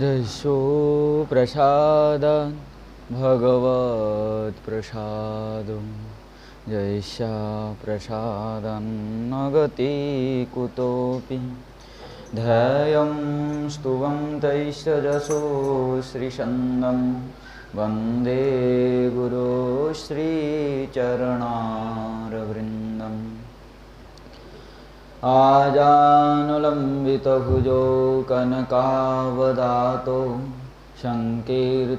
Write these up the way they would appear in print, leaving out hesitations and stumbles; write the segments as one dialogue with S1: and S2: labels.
S1: जैसो प्रसाद भगवत प्रसाद जैसा प्रसादन्नगति कुतोऽपि ध्येयं स्तुवं तैश्चजसो श्रीशन्दं वन्दे गुरो श्रीचरणारविन्दम् आजानुलम्बितभुजो कनकावदातो संकीर्तनैकपितरो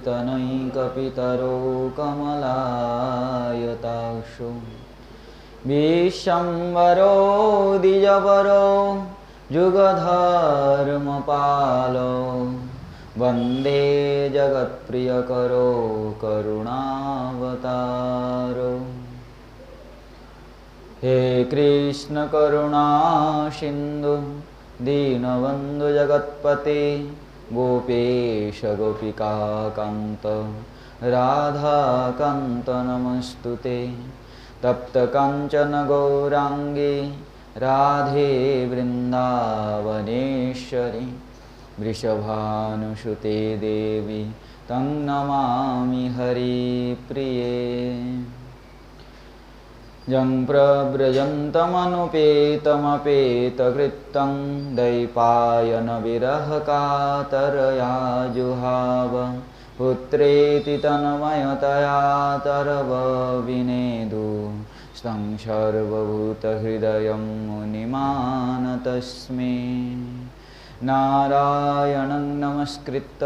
S1: कमलायताक्षो विश्वम्भरो द्विजवरो जुगधर्मपालो वन्दे जगत्प्रियकरो करुणावतारो। हे कृष्ण करुणा सिंधु दीनबंधु जगत्पते गोपेश गोपिका कांत राधा कांत नमस्तुते। तप्त कांचन गौरांगे राधे वृंदावनेश्वरी वृषभानुसुते देवी तं नमामि हरिप्रिये। जं प्रव्रजन्तमनुपेतमपेतकृतं दैपायनविरहकातरया जुहाव पुत्रेति तन्मयतया तरवविनेदु स्तं सर्वभूतहृदयं मुनिमानतस्मै। नारायणं नमस्कृत्य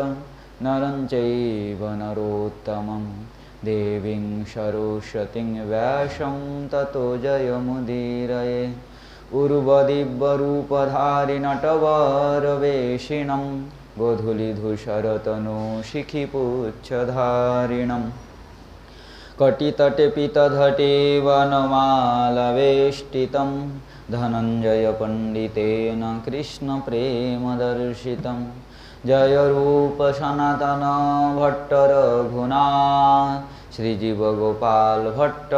S1: नरं चैव नरोत्तमं देवीं सरस्वतीं व्यासं ततो जयमुदीरये। उर्वदिव्यरूपधारि नटवरवेषिणं गोधूलिधूसरतनू शिखिपुच्छधारिणं कटितटे पीतधटे वनमालवेष्टितं धनञ्जयपण्डितेन कृष्णप्रेमदर्शितं। जय रूप सनातन भट्ट रघुनाथ श्रीजीवगोपाल भट्ट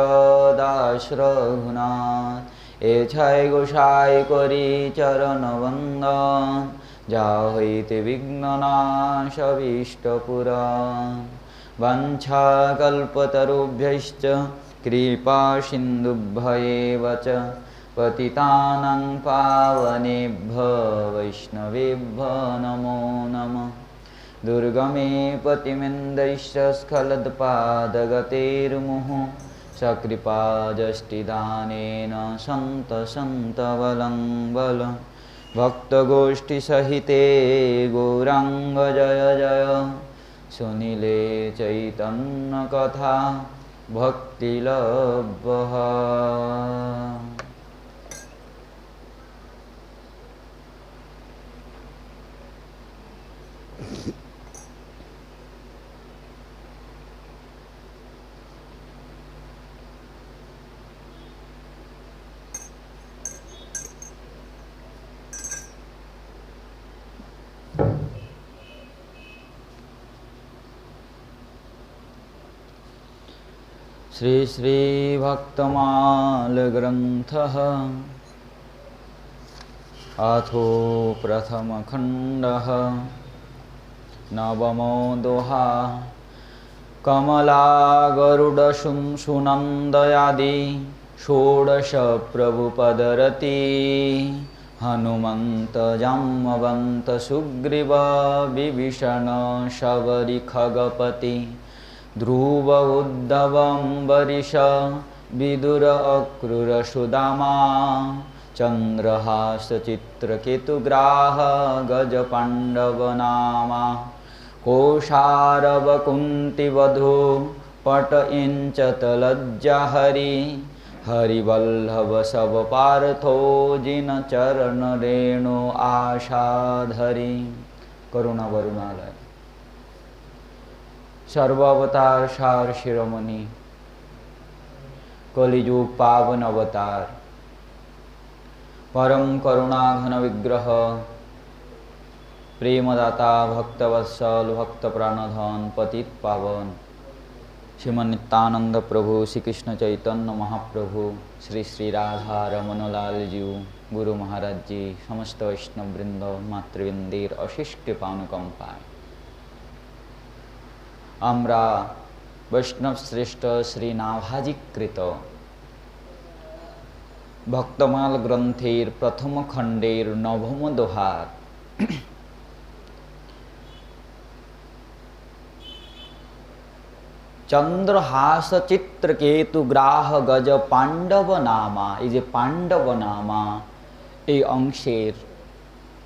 S1: दास रघुनाथ। एछाय गोसाई करी चरण वंदन जा हईते विघ्ननाश अभीष्टपुराण। वाञ्छाकल्पतरुभ्यश्च कृपा सिन्धुभ्येव च पतितानां पावनेभ्यो वैष्णवेभ्यो नमो नमः। दुर्गमे पतिमेन्द्रैश्च स्खलत्पादगतेर्मुहुः सकृपाजष्टिदानेन सन्तसन्तबलं बलं। भक्तगोष्ठीसहिते गौराङ्ग जय जय सुनीले चैतन्यकथा भक्तिलभः। श्री श्री भक्तमाल ग्रंथः अथो प्रथम खंडः नवमो दोहा। कमला गरुड़ सुनंदयादि षोडश प्रभुपदरती हनुमंत जाम्बवंत सुग्रीव विभीषण शबरी खगपति ध्रुव उद्धव अम्बरीश विदुर अक्रूर सुदामा चंद्रहास चित्रकेतुग्राह गज पांडव नामा। कोशारव कुंती वधू पट इंचत लज्जा हरि हरिवल्लभ सब पार्थो जिन चरण रेणु आशाधरी। करुणा वरुणालय सर्वावतार सार शिरोमणि कलिजुग पावन अवतार परम करुणा घन विग्रह प्रेमदाता भक्तवत्सल भक्त प्राणधन पतित पावन श्रीमन नित्यानंद प्रभु श्री कृष्ण चैतन्य महाप्रभु श्री श्री राधा रमन लाल जी गुरु महाराज जी समस्त वैष्णव वृंद मातृवृंदेर अशिष्ट पानुकंपाय আমরা বৈষ্ণব শ্রেষ্ঠ শ্রী নাভাজিকৃত ভক্তমাল গ্রন্থের প্রথম খণ্ডের নবম দোহার চন্দ্রহাস চিত্রকেতু গ্রাহ গজ পাণ্ডব নামা, এই যে পাণ্ডব নামা এই অংশের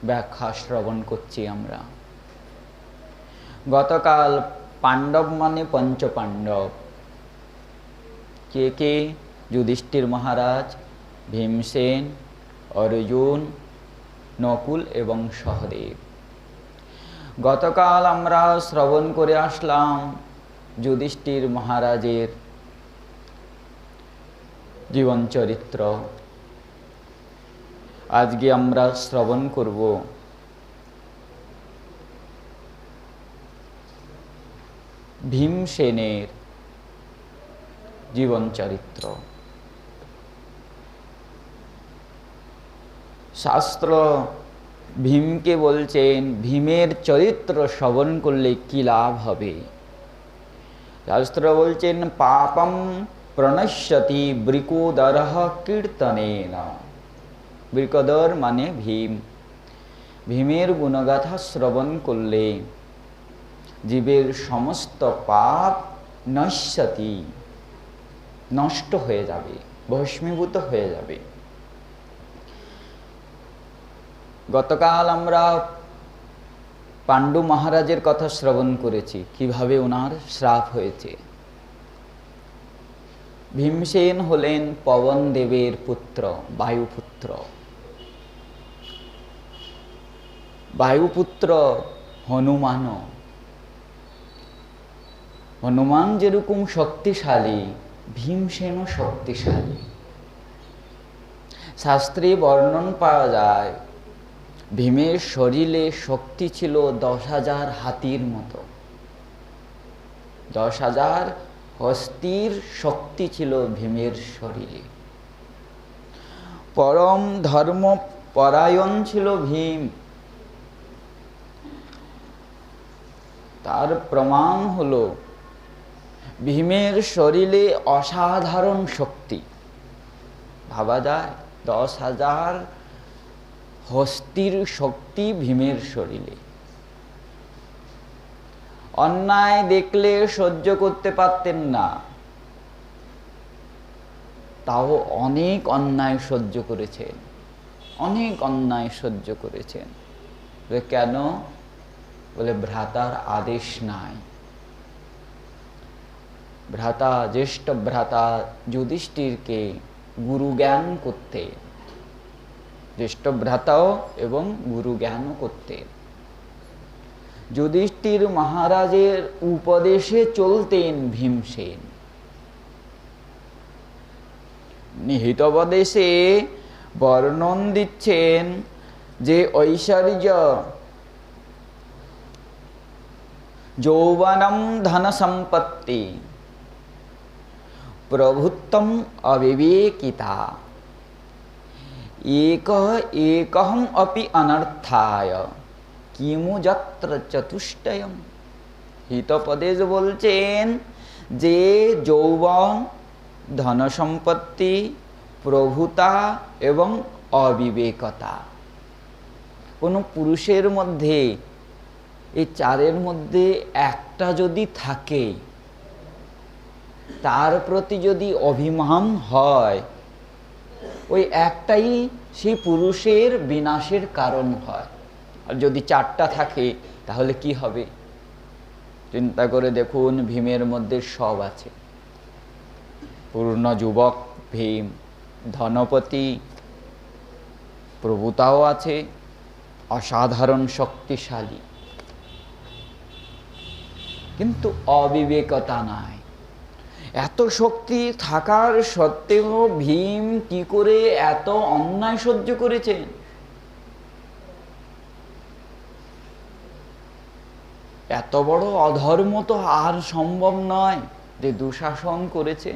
S1: ব্যাখ্যা শ্রবণ করছি আমরা। গতকাল পাণ্ডব মানে পঞ্চপাণ্ডব। কে কে? যুধিষ্ঠির মহারাজ, ভীমসেন, অর্জুন, নকুল এবং সহদেব। গতকাল আমরা শ্রবণ করে আসলাম যুধিষ্ঠির মহারাজের জীবন চরিত্র। আজকে আমরা শ্রবণ করব ভীমসেনের জীবন চরিত্র। শাস্ত্র ভীমকে বলছেন ভীমের চরিত্র শ্রবণ করলে কি লাভ হবে। শাস্ত্র বলছেন পাপম প্রণশ্যতি বৃকোদরঃ কীর্তনেন। বৃকোদর মানে ভীম। ভীমের গুণগাথা শ্রবণ করলে জীবের সমস্ত পাপ নশ্যতি, নষ্ট হয়ে যাবে, ভস্মীভূত হয়ে যাবে। গতকাল আমরা পাণ্ডু মহারাজের কথা শ্রবণ করেছি, কিভাবে ওনার শ্রাপ হয়েছে। ভীমসেন হলেন পবন দেবের পুত্র, বায়ুপুত্র। বায়ুপুত্র হনুমান। হনুমান যেরকম শক্তিশালী, ভীমসেনও শক্তিশালী। শাস্ত্রে বর্ণন পাওয়া যায় ভীমের শরীরে শক্তি ছিল 10,000 হাতির মতো। 10,000 হস্তির শক্তি ছিল ভীমের শরীরে। পরম ধর্ম পরায়ণ ছিল ভীম। তার প্রমাণ হলো ভীমের শরীরে অসাধারণ শক্তি। ভাবা যায় 10,000 হস্তির শক্তি ভীমের শরীরে। অন্যায় দেখলে সহ্য করতে পারতেন না, তাও অনেক অন্যায় সহ্য করেছেন, অনেক অন্যায় সহ্য করেছেন। কেন? বলে ভ্রাতার আদেশ নাই। ভ্রাতা, জ্যেষ্ঠ ভ্রাতা যুধিষ্ঠিরকে গুরু জ্ঞান করতে, জ্যেষ্ঠ ভ্রাতাও এবং গুরু জ্ঞানও করতেন। যুধিষ্ঠির মহারাজের উপদেশে চলতেন ভীমসেন। নিহিতোপদেশে বর্ণন দিচ্ছেন যে ঐশ্বর্য, যৌবনম ধন সম্পত্তি, প্রভুত্বম অবিবেকিতা, একহম অপি অনর্থায় কিমু যত্র চতুষ্টয়ম। হিতোপদেশ বলছেন যে যৌবন, ধন সম্পত্তি, প্রভুতা এবং অবিবেকতা, কোনো পুরুষের মধ্যে এই চারের মধ্যে একটা যদি থাকে, তার প্রতি যদি অভিমান হয়, ওই একটাই সেই পুরুষের বিনাশের কারণ হয়। আর যদি চারটা থাকে তাহলে কি হবে? চিন্তা করে দেখুন, ভীমের মধ্যে সব আছে। পূর্ণ যুবক ভীম, ধনপতি, প্রভুতাও আছে, অসাধারণ শক্তিশালী, কিন্তু অবিবেকতা নাই। এত শক্তি থাকার সত্ত্বেও ভীম কি করে এত অন্যায় সহ্য করেছেন? এত বড় অধর্ম তো আর সম্ভব নয় যে দুঃশাসন করেছে,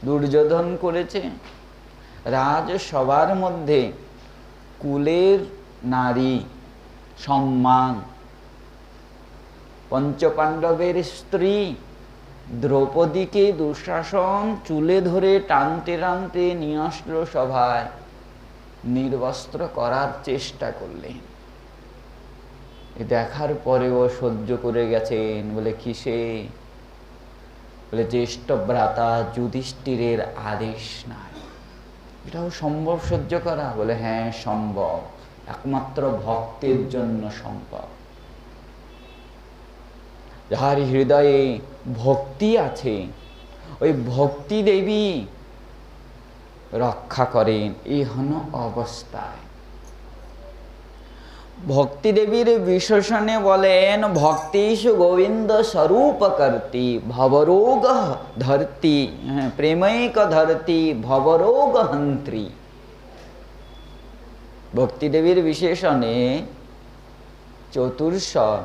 S1: দুর্যোধন করেছে। রাজসভার মধ্যে কুলের নারী সম্মান পঞ্চপাণ্ডবের স্ত্রী দ্রৌপদীকে দুঃশাসন চুলে ধরে টানতে টানতে নিয়ে আসলো সভায়, নির্বস্ত্র করার চেষ্টা করলেন। দেখার পরেও সহ্য করে গেছেন। বলে কিসে? বলে জ্যেষ্ঠ ভ্রাতা যুধিষ্ঠিরের আদেশ নাই। এটাও সম্ভব সহ্য করা? বলে হ্যাঁ সম্ভব, একমাত্র ভক্তের জন্য সম্ভব। যার হৃদয়ে ভক্তি আছে, ওই ভক্তি দেবী রক্ষা করেন ইহন অবস্থায়। ভক্তি দেবীর বিশেষণে বলেন, ভক্তিষু গোবিন্দ স্বরূপ কর্তি ভবরোগ ধরতি, প্রেমৈক ধরতি ভবরোগ হন্ত্রী। ভক্তি দেবীর বিশেষণে চতুর্শন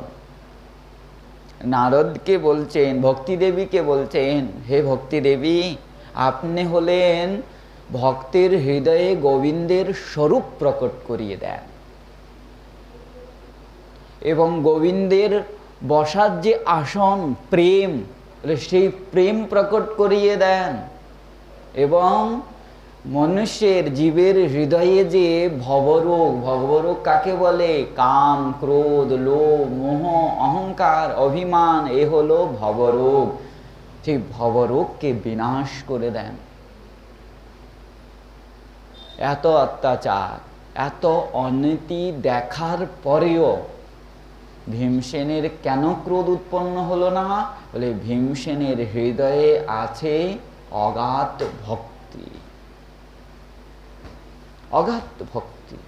S1: নারদকে বলছেন, ভক্তি দেবীকে বলছেন, হে ভক্তি দেবী, আপনি হলেন ভক্তের হৃদয়ে গোবিন্দের স্বরূপ প্রকট করিয়ে দেন এবং গোবিন্দের বসার যে আসন প্রেম, সেই প্রেম প্রকট করিয়ে দেন এবং মনুষ্যের জীবের হৃদয়ে যে ভবরোগ, ভবরোগ কাকে বলে? কাম, ক্রোধ, লোভ, মোহ, অহংকার, অভিমান, এ হলো ভবরোগ। সেই ভবরোগকে বিনাশ করে দেন। এত অত্যাচার, এত অনীতি দেখার পরেও ভীমসেনের কেন ক্রোধ উৎপন্ন হলো না? বলে ভীমসেনের হৃদয়ে আছে অগাধ ভক্তি, অগাধ ভক্তি।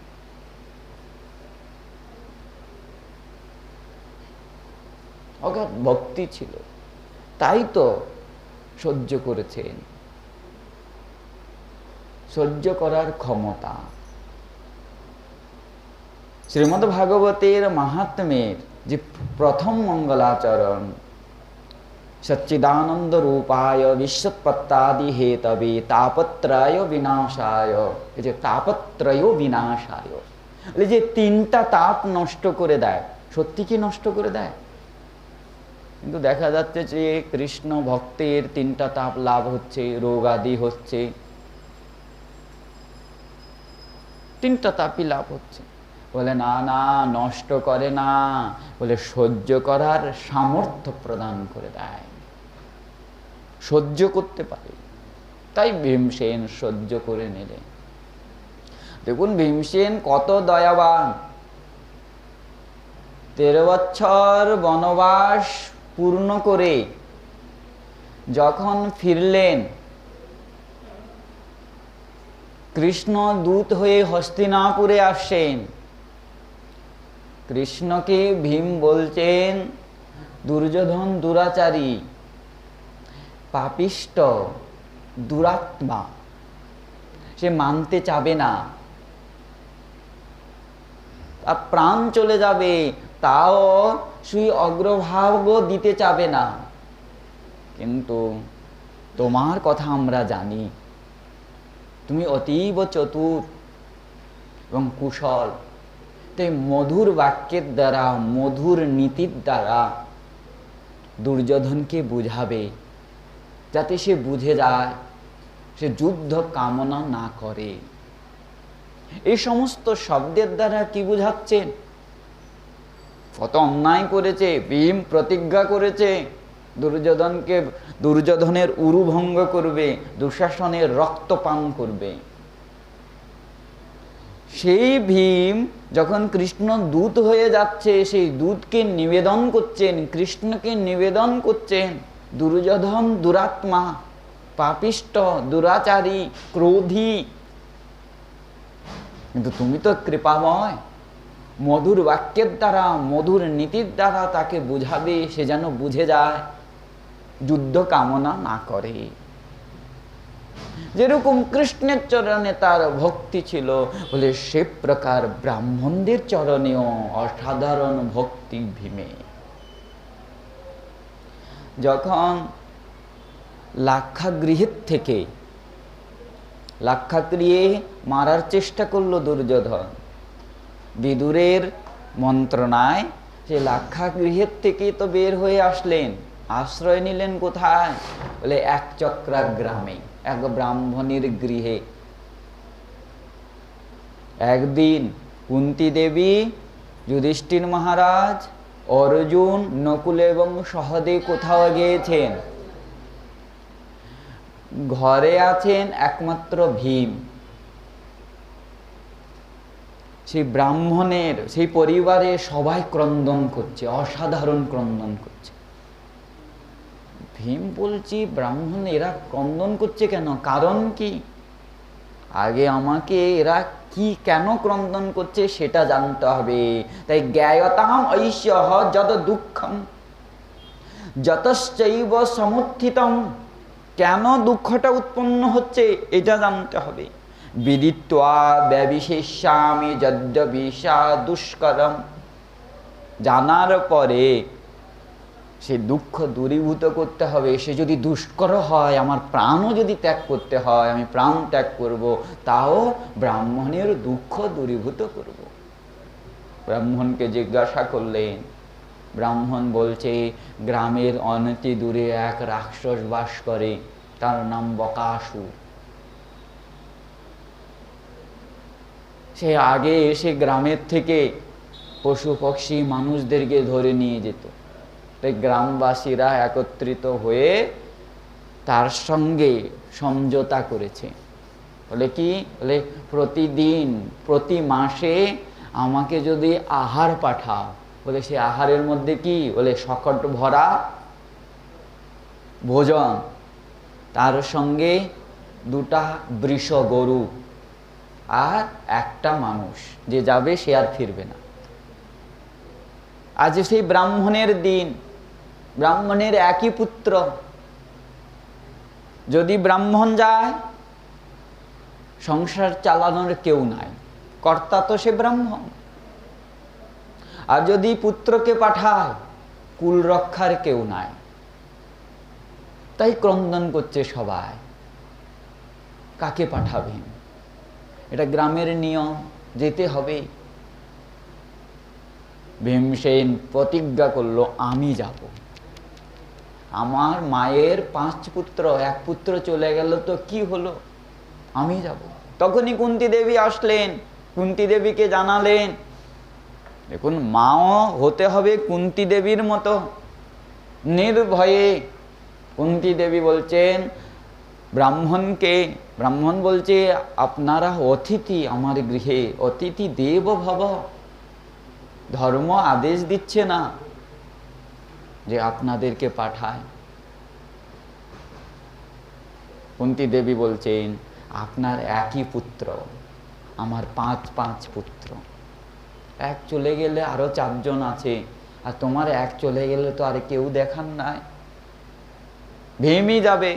S1: অগাধ ভক্তি ছিল, তাই তো সহ্য করেছেন। সহ্য করার ক্ষমতা শ্রীমদ্ ভাগবতের মাহাত্ম্যের যে প্রথম মঙ্গলাচরণ, সচ্চিদানন্দ রূপায় বিশ্বৎপত্তাদি হেতবে তাপত্রয় বিনাশায়, এই যে তাপত্রয় বিনাশায়, এই যে তিনটা তাপ নষ্ট করে দেয়। সত্যি কি নষ্ট করে দেয়? কিন্তু দেখা যাচ্ছে যে কৃষ্ণ ভক্তের তিনটা তাপ লাভ হচ্ছে, রোগ আদি হচ্ছে, তিনটা তাপই লাভ হচ্ছে। বলে না না, নষ্ট করে না, বলে সহ্য করার সামর্থ্য প্রদান করে দেয়, সহ্য করতে পারে। তাই ভীমসেন সহ্য করে নিলেন। দেখুন ভীমসেন কত দয়াবান। 13 বছর বনবাস পূর্ণ করে যখন ফিরলেন, কৃষ্ণ দূত হয়ে হস্তিনাপুরে আসছেন। কৃষ্ণকে ভীম বলছেন, দুর্যোধন দুরাচারী, পাপিষ্ট, দুরাত্মা, সে মানতে চাবে না, তার প্রাণ চলে যাবে, তাও সেই অগ্রভাগ দিতে চাবে না। কিন্তু তোমার কথা আমরা জানি, তুমি অতীব চতুর এবং কুশল। তাই মধুর বাক্যের দ্বারা, মধুর নীতির দ্বারা দুর্যোধনকে বুঝাবে, যাতে সে বুঝে যায়, সে যুদ্ধ কামনা না করে। এই সমস্ত শব্দের দ্বারা কি বুঝাচ্ছেন? কত অন্যায় করেছে ভীম, প্রতিজ্ঞা করেছে দুর্যোধনকে, দুর্যোধনের উরুভঙ্গ করবে, দুঃশাসনের রক্তপান করবে। সেই ভীম যখন কৃষ্ণ দূত হয়ে যাচ্ছে, সেই দূতকে নিবেদন করছেন, কৃষ্ণকে নিবেদন করছেন, দুর্যোধন দুরাত্মা, পাপিষ্ট, দুরাচারী, ক্রোধী, কিন্তু তুমি তো কৃপাময়। মধুর বাক্যের দ্বারা, মধুর নীতির দ্বারা তাকে বুঝাবে, সে যেন বুঝে যায়, যুদ্ধ কামনা না করে। যেরকম কৃষ্ণের চরণে তার ভক্তি ছিল, বলে সে প্রকার ব্রাহ্মণদের চরণেও অসাধারণ ভক্তি ভীমে। যখন লাক্ষাগৃহের থেকে লাক্ষাগৃহে মারার চেষ্টা করলো দুর্যোধন, বিদুরের মন্ত্রণায় সে লাক্ষাগৃহের থেকে তো বের হয়ে আসলেন, আশ্রয় নিলেন কোথায়? বলে একচক্রা গ্রামে, এক ব্রাহ্মণীর গৃহে। একদিন কুন্তী দেবী, যুধিষ্ঠির মহারাজ, অর্জুন, নকুল এবং সহদেব কোথাও গিয়েছেন। ঘরে আছেন একমাত্র ভীম। সেই ব্রাহ্মণের, সেই পরিবারে সবাই ক্রন্দন করছে, অসাধারণ ক্রন্দন করছে। ভীম বলছি, ব্রাহ্মণ এরা ক্রন্দন করছে কেন, কারণ কি? আগে আমাকে এরা কি কেন ক্রন্দন করছে সেটা জানতে হবে। তাই জ্ঞায়তাম ঐশ্বহ যদ দুঃখম যতশ্চৈব সমুত্থিতম, কেন দুঃখটা উৎপন্ন হচ্ছে এটা জানতে হবে। বিদিত্বা ব্যবিশেষ্যামি যদ্যবিষা দুষ্করম, জানার পরে সে দুঃখ দূরীভূত করতে হবে। সে যদি দুষ্কর হয়, আমার প্রাণও যদি ত্যাগ করতে হয়, আমি প্রাণ ত্যাগ করব, তাও ব্রাহ্মণের দুঃখ দূরীভূত করব। ব্রাহ্মণকে জিজ্ঞাসা করলেন, ব্রাহ্মণ বলছে, গ্রামের অনতি দূরে এক রাক্ষস বাস করে, তার নাম বকাসুর। সে আগে এসে গ্রামের থেকে পশু পক্ষী মানুষদেরকে ধরে নিয়ে যেত। তাই গ্রামবাসীরা একত্রিত হয়ে তার সঙ্গে সমঝোতা করেছে। বলে কি, বলে প্রতিদিন, প্রতি মাসে আমাকে যদি আহার পাঠাও, বলে সে আহারের মধ্যে কি, বলে শকট ভরা ভোজন, তার সঙ্গে 2টা বৃষ গরু আর একটা মানুষ, যে যাবে সে আর ফিরবে না। আজ সেই ব্রাহ্মণের দিন, ব্রাহ্মণের একই পুত্র, যদি ব্রাহ্মণ যায় সংসার চালানোর কেউ নাই, কর্তা তো সে ব্রাহ্মণ। আর যদি পুত্রকে পাঠায়, কুল রক্ষার কেউ নাই। তাই ক্রন্দন করছে সবাই, কাকে পাঠাবেন? এটা গ্রামের নিয়ম, যেতে হবে। ভীমসেন প্রতিজ্ঞা করলো, আমি যাব। আমার মায়ের 5 পুত্র, এক পুত্র চলে গেল তো কি হলো, আমি যাব। তখনই কুন্তী দেবী আসলেন, কুন্তী দেবীকে জানালেন। দেখুন, মাও হতে হবে কুন্তী দেবীর মতো নির্ভয়ে। কুন্তী দেবী বলছেন ব্রাহ্মণকে, ব্রাহ্মণ বলছে, আপনারা অতিথি আমার গৃহে, অতিথি দেব ভব। ধর্ম আদেশ দিচ্ছে না যে আপনাদেরকে পাঠায়। কুন্তী দেবী বলছেন, আপনার একই পুত্র, আমার 5 পুত্র। এক চলে গেলে আরো 4 জন আছে, আর তোমার এক চলে গেলে তো আর কেউ দেখার নাই, ভীমই যাবে।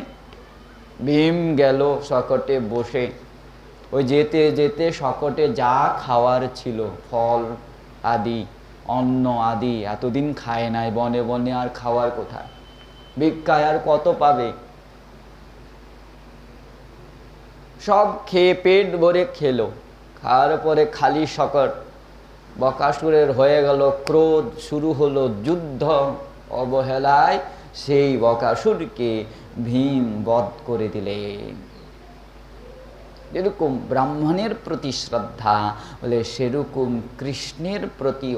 S1: ভীম গেল শকটে বসে। ওই যেতে যেতে শকটে যা খাওয়ার ছিল, ফল আদি, অন্ন আদি, এতদিন খায় নাই, বনে বনে আর খাওয়ার কোথায়, ভিক্ষায় আর কত পাবে, সব খেয়ে পেট ভরে খেলো। খাওয়ার পরে খালি শকট, বকাসুরের হয়ে গেল ক্রোধ, শুরু হলো যুদ্ধ। অবহেলায় সেই বকাসুরকে ভীম বধ করে দিলেন। যেরকম ব্রাহ্মণের প্রতি শ্রদ্ধা, বলে সেরকম কৃষ্ণের প্রতি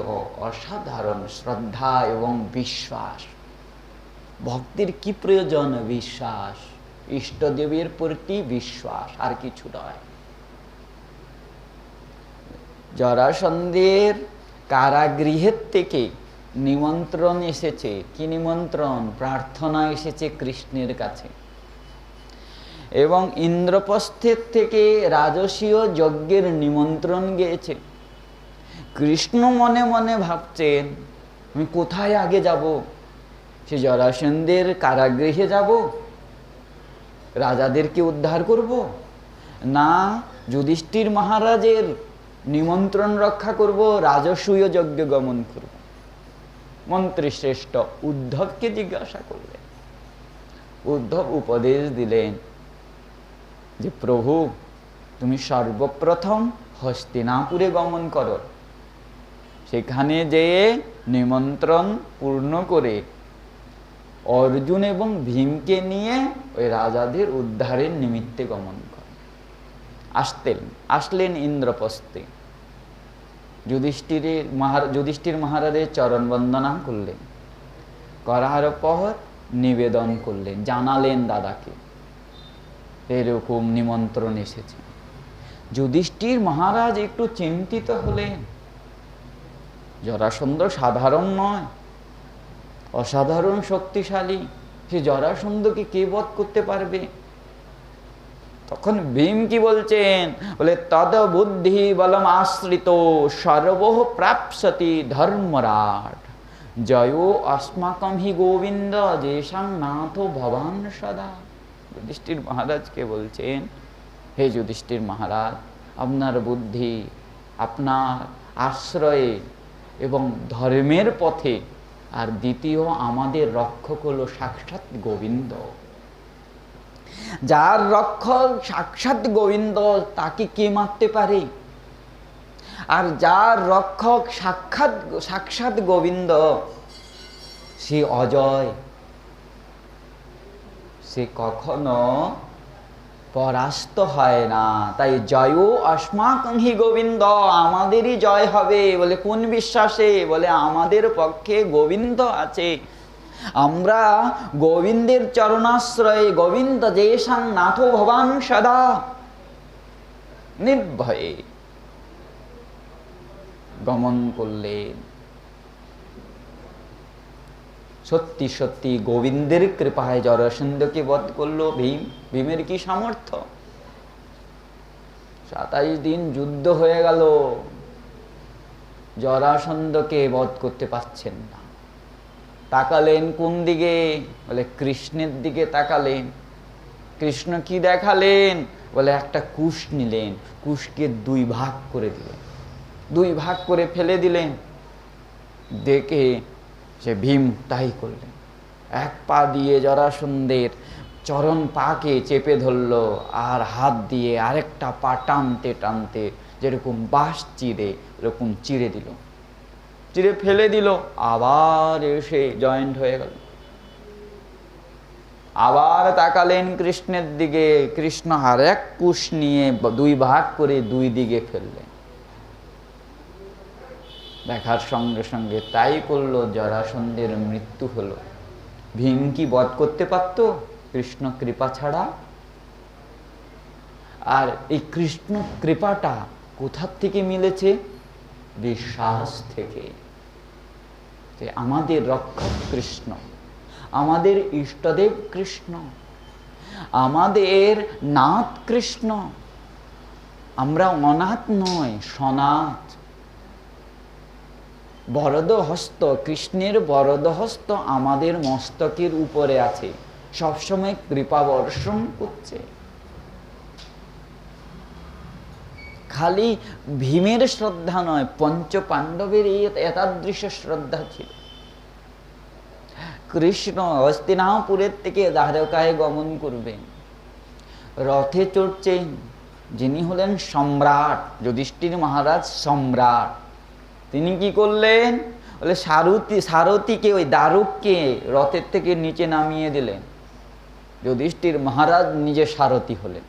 S1: অসাধারণ শ্রদ্ধা এবং বিশ্বাস। ভক্তির কি প্রয়োজন? বিশ্বাস, ইষ্টদেবের প্রতি বিশ্বাস, আর কিছু নয়। জরাসন্ধের কারাগৃহের থেকে নিমন্ত্রণ এসেছে। কি নিমন্ত্রণ? প্রার্থনা এসেছে কৃষ্ণের কাছে। এবং ইন্দ্রপ্রস্থের থেকে রাজসীয় যজ্ঞের নিমন্ত্রণ গিয়েছে। কৃষ্ণ মনে মনে ভাবছেন, আমি কোথায় আগে যাব? সে জরাসন্ধের কারাগৃহে যাব, রাজাদেরকে উদ্ধার করব, না যুধিষ্ঠির মহারাজের নিমন্ত্রণ রক্ষা করব, রাজসূয় যজ্ঞ গমন করব? মন্ত্রী শ্রেষ্ঠ উদ্ধবকে জিজ্ঞাসা করলেন। উদ্ধব উপদেশ দিলেন যে, প্রভু তুমি সর্বপ্রথম হস্তিনাপুরে গমন করো, সেখানে যেয়ে নিমন্ত্রণ পূর্ণ করে অর্জুন এবং ভীমকে নিয়ে ওই রাজাদের উদ্ধারের নিমিত্তে গমন করেন। আসলেন ইন্দ্রপ্রস্থে, যুধিষ্ঠির মহারাজের চরণ বন্দনা করলেন, করার পর নিবেদন করলেন, জানালেন দাদাকে এরকম নিমন্ত্রণ এসেছে। যুধিষ্ঠির মহারাজ একটু চিন্তিত হলেন, জরাসন্ধ সাধারণ নয়, অসাধারণ শক্তিশালী, সে জরাসন্ধকে কে বধ করতে পারবে? তখন ভীম কি বলছেন, বলে তদ বুদ্ধি বলম আশ্রিত সর্বহ প্রাপ্সতি ধর্মরাট জয়ো अस्माकं হি গোবিন্দ যেসাং নাথ ভবান সদা। যুধিষ্ঠির মহারাজকে বলছেন, হে যুধিষ্ঠির মহারাজ, আপনার বুদ্ধি, আপনার আশ্রয়ে এবং ধর্মের পথে, আর দ্বিতীয় আমাদের রক্ষক হলো সাক্ষাৎ গোবিন্দ। যার রক্ষক সাক্ষাৎ গোবিন্দ তাকে কে মারতে পারে? আর যার রক্ষক সাক্ষাৎ গোবিন্দ সে অজয়, সে কখনো পরাস্ত হয় না। তাই জয় अस्माकं হি গোবিন্দ, আমাদেরই জয় হবে। বলে কোন বিশ্বাসে? বলে আমাদের পক্ষে গোবিন্দ আছে, আমরা গোবিন্দের চরণাশ্রয়ে, গোবিন্দ যেসাং নাথ ভবান সদা, নির্ভয়ে গমন করলেন। সত্যি সত্যি গোবিন্দের কৃপায় জরাসন্ধকে বধ করলো ভীম। ভীমের কি সামর্থ্য! 27 দিন যুদ্ধ হয়ে গেল, জরাসন্ধকে বধ করতে পারছেন না। তাকালেন কোন দিকে? বলে কৃষ্ণের দিকে তাকালেন। কৃষ্ণ কি দেখালেন? বলে একটা কুশ নিলেন, কুশকে 2 ভাগ করে দিলেন, 2 ভাগ করে ফেলে দিলেন। দেখে সে ভীম তাই করলেন, এক পা দিয়ে জরাসন্ধের চরণ পাকে চেপে ধরল, আর হাত দিয়ে আরেকটা পা টানতে টানতে যেরকম বাঁশ চিরে এরকম চিরে দিল, চিরে ফেলে দিল। আবার এসে জয়েন্ট হয়ে গেল। আবার তাকালেন কৃষ্ণের দিকে, কৃষ্ণ আর এক কুশ নিয়ে 2 ভাগ করে 2 দিকে ফেললেন। দেখার সঙ্গে সঙ্গে তাই করলো, জরাসন্ধের মৃত্যু হলো। ভীম কি বধ করতে পারত কৃষ্ণ কৃপা ছাড়া? আর এই কৃষ্ণ কৃপাটা কোথা থেকে মিলেছে? বিশ্বাস থেকে। আমাদের রক্ষক কৃষ্ণ, আমাদের ইষ্টদেব কৃষ্ণ, আমাদের নাথ কৃষ্ণ। আমরা অনাথ নয়, সনাথ। বরদ হস্ত, কৃষ্ণের বরদ হস্ত আমাদের মস্তকের উপরে আছে, সবসময় কৃপা বর্ষণ করছে। খালি ভীমের শ্রদ্ধা নয়, পঞ্চ পাণ্ডবের এতাদৃশ শ্রদ্ধা ছিল। কৃষ্ণ হস্তিনাপুরের থেকে দ্বারকায় গমন করবেন, রথে চড়ছেন। যিনি হলেন সম্রাট, যুধিষ্ঠির মহারাজ সম্রাট, তিনি কি করলেন? বলে সারথীকে, ওই দারুককে রথের থেকে নিচে নামিয়ে দিলেন। যুধিষ্ঠির মহারাজ নিজে সারথী হলেন।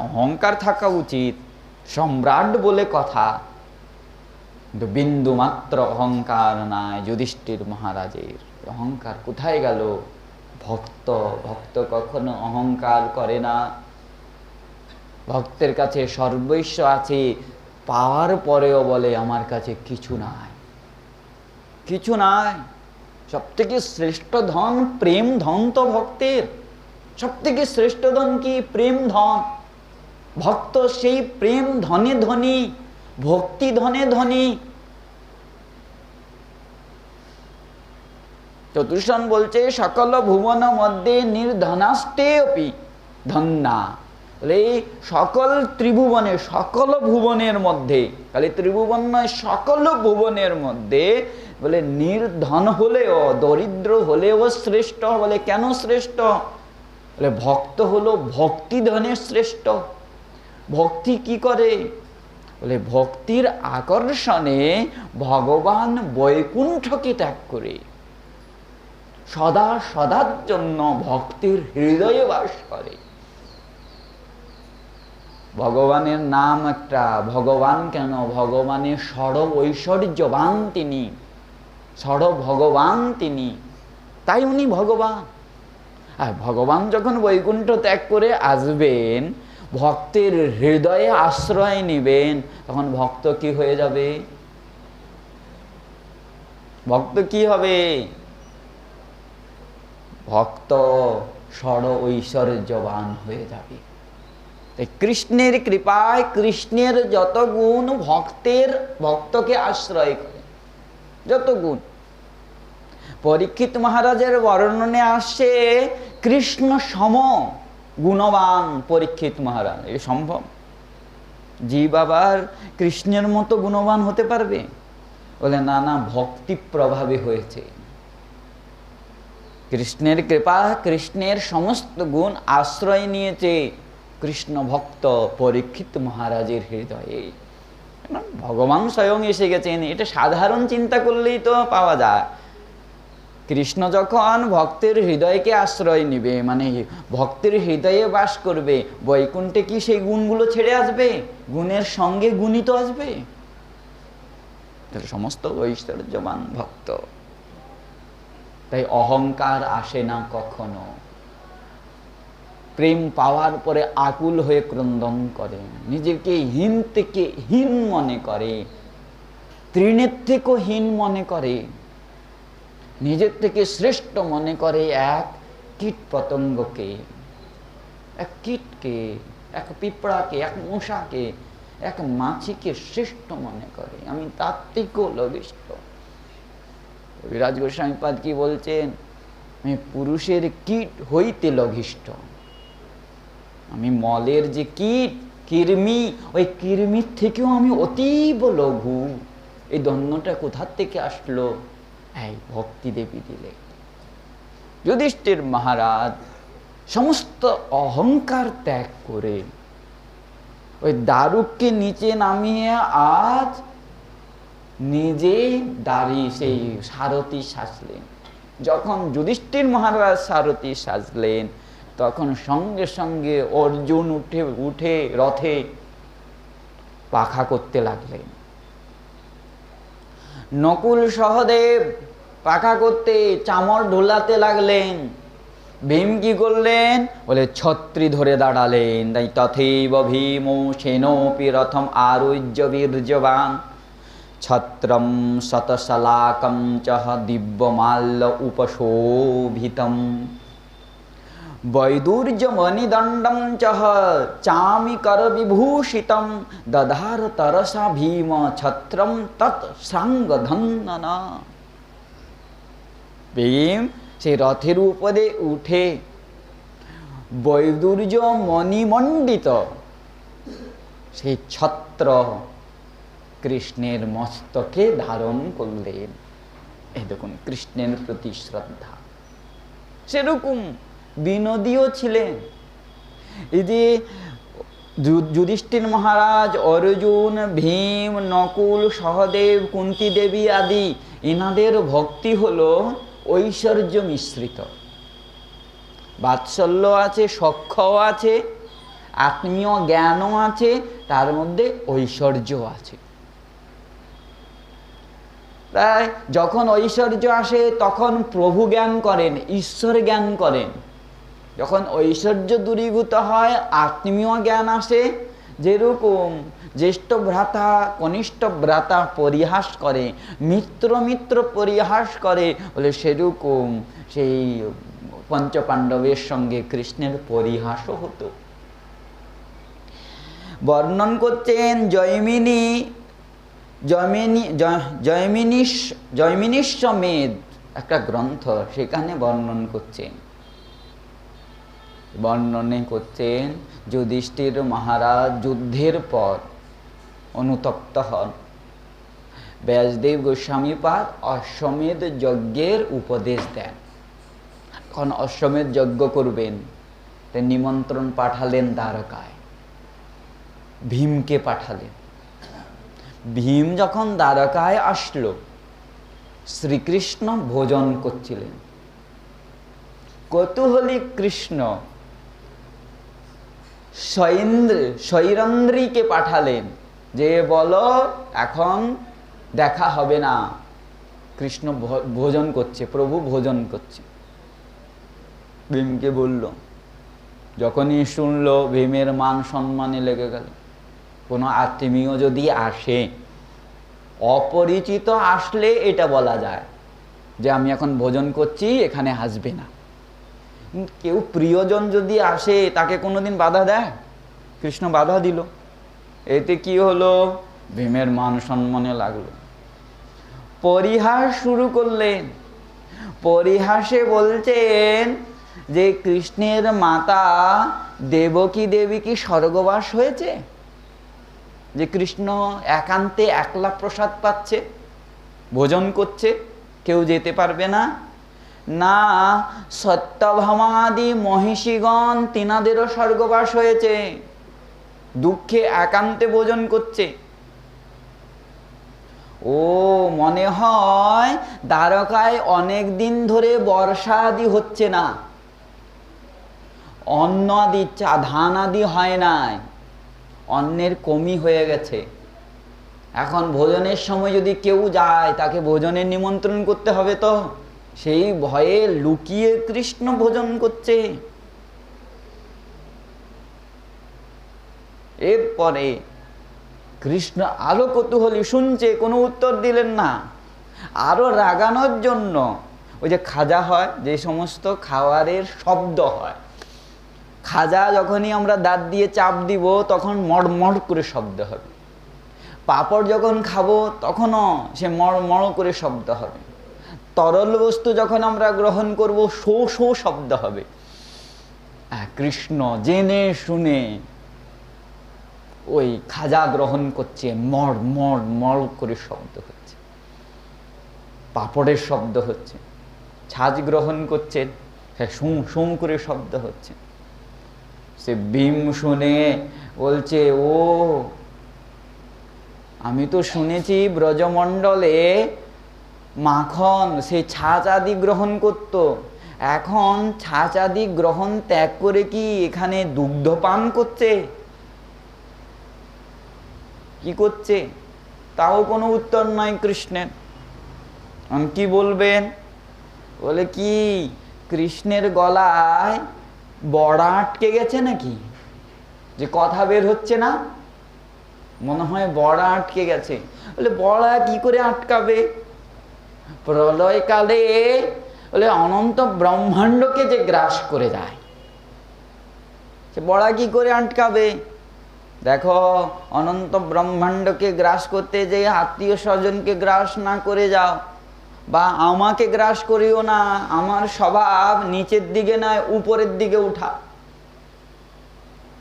S1: অহংকার থাকা উচিত, সম্রাট বলে কথা, কিন্তু বিন্দু মাত্র অহংকার নাই যুধিষ্ঠির মহারাজের। অহংকার কোথায় গেল? ভক্ত কখনো অহংকার করে না। ভক্তের কাছে সর্বস্ব আছে, পাওয়ার পরেও বলে আমার কাছে কিছু নাই, কিছু নাই। সব থেকে শ্রেষ্ঠ ধন প্রেম ধন। তো ভক্তের সব থেকে শ্রেষ্ঠ ধন কি? প্রেম ধন। ভক্ত সেই প্রেম ধনে ধনী, ভক্তি ধনে ধনী। চতুর্শন বলছে সকল ভুবন মধ্যে নির্ধনাস্তে অপি ধন্যা। এই সকল ত্রিভুবনে, সকল ভুবনের মধ্যে, খালি ত্রিভুবন নয়, সকল ভুবনের মধ্যে বলে নির্ধন হলেও, দরিদ্র হলেও শ্রেষ্ঠ। বলে কেন শ্রেষ্ঠ? বলে ভক্ত হলো ভক্তি ধনের শ্রেষ্ঠ। ভক্তি কি করে? বলে ভক্তির আকর্ষণে ভগবান বৈকুণ্ঠকে ত্যাগ করে সদা সদার জন্য ভক্তির হৃদয়ে বাস করে। ভগবানের নাম একটা, ভগবান কেন? ভগবানের সর্ব ঐশ্বর্যবান তিনি, সর্ব ভগবান তিনি, তাই উনি ভগবান। আর ভগবান যখন বৈকুণ্ঠ ত্যাগ করে আসবেন, ভক্তের হৃদয়ে আশ্রয় নেবেন, তখন ভক্ত কি হয়ে যাবে? ভক্ত কি হবে? ভক্ত সর্ব ঐশ্বর্যবান হয়ে যাবে। কৃষ্ণের কৃপায় কৃষ্ণের যত গুণ ভক্তকে আশ্রয় করে, যত গুণ। পরীক্ষিত মহারাজের বর্ণনে আসছে কৃষ্ণ সম গুণবান পরীক্ষিত মহারাজ। এ সম্ভব? জীব আবার কৃষ্ণের মতো গুণবান হতে পারবে? বলে না না, ভক্তি প্রভাবে হয়েছে। কৃষ্ণের কৃপা, কৃষ্ণের সমস্ত গুণ আশ্রয় নিয়েছে কৃষ্ণ ভক্ত পরীক্ষিত মহারাজের হৃদয়ে। ভগবান স্বয়ং এসে গেছেন, এটা সাধারণ চিন্তা করলেই তো পাওয়া যায়। কৃষ্ণ যখন ভক্তের হৃদয়কে আশ্রয় নিবে, মানে ভক্তের হৃদয়ে বাস করবে, বৈকুণ্ঠে কি সেই গুণগুলো ছেড়ে আসবে? গুণের সঙ্গে গুণই তো আসবে। সমস্ত ঐশ্বর্যবান ভক্ত, তাই অহংকার আসে না কখনো। প্রেম পাওয়ার পরে আকুল হয়ে ক্রন্দন করে, নিজেকে হীন থেকে হীন মনে করে, তৃণের থেকেও হীন মনে করে, নিজের থেকে শ্রেষ্ঠ মনে করে এক কীট পতঙ্গকে, এক কীটকে, এক পিঁপড়াকে, এক মশাকে, এক মাছিকে শ্রেষ্ঠ মনে করে। আমি তার থেকেও লঘিষ্ঠ। কবিরাজ গোস্বামীপাদ কি বলছেন? আমি পুরুষের কীট হইতে লঘিষ্ঠ। আমি মলের যে কীট, কৃমি, ওই কৃমির থেকেও আমি অতীব লঘু। এই দণ্ডটা কোথার থেকে আসলো? এই ভক্তি দেবী দিলে। যুধিষ্ঠির মহারাজ সমস্ত অহংকার ত্যাগ করে ওই দারুককে নিচে নামিয়ে আজ নিজে দাঁড়িয়ে সেই সারথি সাজলেন। যখন যুধিষ্ঠির মহারাজ সারথি সাজলেন, তখন সঙ্গে সঙ্গে অর্জুন উঠে রথে পাখা করতে লাগলেন। নকুল সহদেব পাখা করতে চামর ঢোলাতে লাগলেন। ভীম কি করলেন? বলে ছত্রী ধরে দাঁড়ালেন। তাই তথৈব ভীম সেনোপি রথম আরুহ্য বীর্যবান ছত্রম শতশলাকম চহ দিব্যমাল্য উপশোভিতম বৈদুর্যমণিদণ্ডম চহ চামিকর বিভূষিতম দধার তরসা ভীম ছত্রম তৎ সাঙ্গধন্দনা। ভীম সেই রথের উপরে উঠে বৈদুর্য মণিমণ্ডিত সেই ছত্র কৃষ্ণের মস্তকে ধারণ করলেন। এই দেখুন কৃষ্ণের প্রতি শ্রদ্ধা। সেরকম বিনোদীও ছিলেন। এই যে যুধিষ্ঠির মহারাজ, অর্জুন, ভীম, নকুল, সহদেব, কুন্তী দেবী আদি, এনাদের ভক্তি হলো ঐশ্বর্য মিশ্রিত। বাৎসল্য আছে, সখ্যও আছে, আত্মীয় জ্ঞানও আছে, তার মধ্যে ঐশ্বর্য আছে। তাই যখন ঐশ্বর্য আসে তখন প্রভু জ্ঞান করেন, ঈশ্বর জ্ঞান করেন। যখন ঐশ্বর্য দূরীভূত হয়, আত্মীয় জ্ঞান আসে। যেরকম জ্যেষ্ঠ ভ্রাতা কনিষ্ঠ ভ্রাতা পরিহাস করে, মিত্র পরিহাস করে, বলে সেরকম সেই পঞ্চপাণ্ডবের সঙ্গে কৃষ্ণের পরিহাসও হতো। বর্ণন করছেন জয়মিনীশ্বমেধ একটা গ্রন্থ, সেখানে বর্ণন করছেন। বর্ণনে করছেন যুধিষ্ঠির মহারাজ যুদ্ধের পর অনুতপ্ত হন। ব্যাসদেব গোস্বামীপাদ অশ্বমেধ যজ্ঞের উপদেশ দেন। এখন অশ্বমেধ যজ্ঞ করবেন, তাই নিমন্ত্রণ পাঠালেন দ্বারকায়। ভীমকে পাঠালেন। ভীম যখন দ্বারকায় আসলো, শ্রীকৃষ্ণ ভোজন করছিলেন। কৌতূহলী কৃষ্ণ সৈরন্ধ্রীকে পাঠালেন যে বলো এখন দেখা হবে না, কৃষ্ণ ভোজন করছে, প্রভু ভোজন করছে। ভীমকে বলল, যখনই শুনলো ভীমের মান সম্মানে লেগে গেল। কোনো আত্মীয় যদি আসে, অপরিচিত আসলে এটা বলা যায় যে আমি এখন ভোজন করছি, এখানে আসবে না। কেউ প্রিয়জন যদি আসে তাকে কোনোদিন বাধা দেয়? কৃষ্ণ বাধা দিল। এতে কি হলো? ভীমের মান সম্মানে লাগলো। পরিহাস শুরু করলেন। পরিহাসে বলছেন যে কৃষ্ণের মাতা দেবকী দেবী কি স্বর্গবাস হয়েছে, যে কৃষ্ণ একান্তে একলা প্রসাদ পাচ্ছে, ভোজন করছে, কেউ যেতে পারবে না? না, সত্যভামাদি মহিষীগণ তিনাদেরও স্বর্গবাস হয়েছে, দুঃখে একান্তে ভোজন করছে। ও মনে হয় দ্বারকায় অনেক দিন ধরে বর্ষা আদি হচ্ছে না, অন্ন আদি ধান আদি হয় নাই, অন্নের কমি হয়ে গেছে। এখন ভোজনের সময় যদি কেউ যায় তাকে ভোজনের নিমন্ত্রণ করতে হবে, তো সেই ভয়ে লুকিয়ে কৃষ্ণ ভোজন করছে। এরপরে কৃষ্ণ আরো কৌতূহলী, শুনছে, কোনো উত্তর দিলেন না। আরো রাগানোর জন্য ওই যে খাজা হয়, যে সমস্ত খাওয়ারের শব্দ হয়, খাজা যখনই আমরা দাঁত দিয়ে চাপ দিব তখন মড় মড় করে শব্দ হবে। পাঁপড় যখন খাবো তখনও সে মড় মড় করে শব্দ হবে। তরল বস্তু যখন আমরা গ্রহণ করব শো শো শব্দ হবে। কৃষ্ণ জেনে শুনে ওই খাজা গ্রহণ করছে, মড় মড় মড় করে শব্দ হচ্ছে, পাঁপড়ের শব্দ হচ্ছে। ছাঁচ গ্রহণ করছেন, হ্যাঁ শুঁ শুঁ করে শব্দ হচ্ছে। সে ভীম শুনে বলছে, ও আমি তো শুনেছি ব্রজমণ্ডলে মাখন সে ছাঁচ আদি গ্রহণ করত, এখন ছাঁচ আদি গ্রহণ ত্যাগ করে কি এখানে দুগ্ধ পান করছে? কি করছে? তাও কোনো উত্তর নাই কৃষ্ণের। কি বলবেন? বলে কি, কৃষ্ণের গলায় বড়া আটকে গেছে নাকি, যে কথা বের হচ্ছে না? মনে হয় বড়া আটকে গেছে। বলে বড়া কি করে আটকাবে? প্রলয়কালে বলে অনন্ত ব্রহ্মাণ্ডকে যে গ্রাস করে যায়, সে বড়া কি করে আটকাবে? দেখো, অনন্ত ব্রহ্মাণ্ডকে গ্রাস করতে যে আত্মীয় স্বজনকে গ্রাস না করে যাও, বা আমাকে গ্রাস করিও না, আমার স্বভাব নিচের দিকে নয় উপরের দিকে উঠা।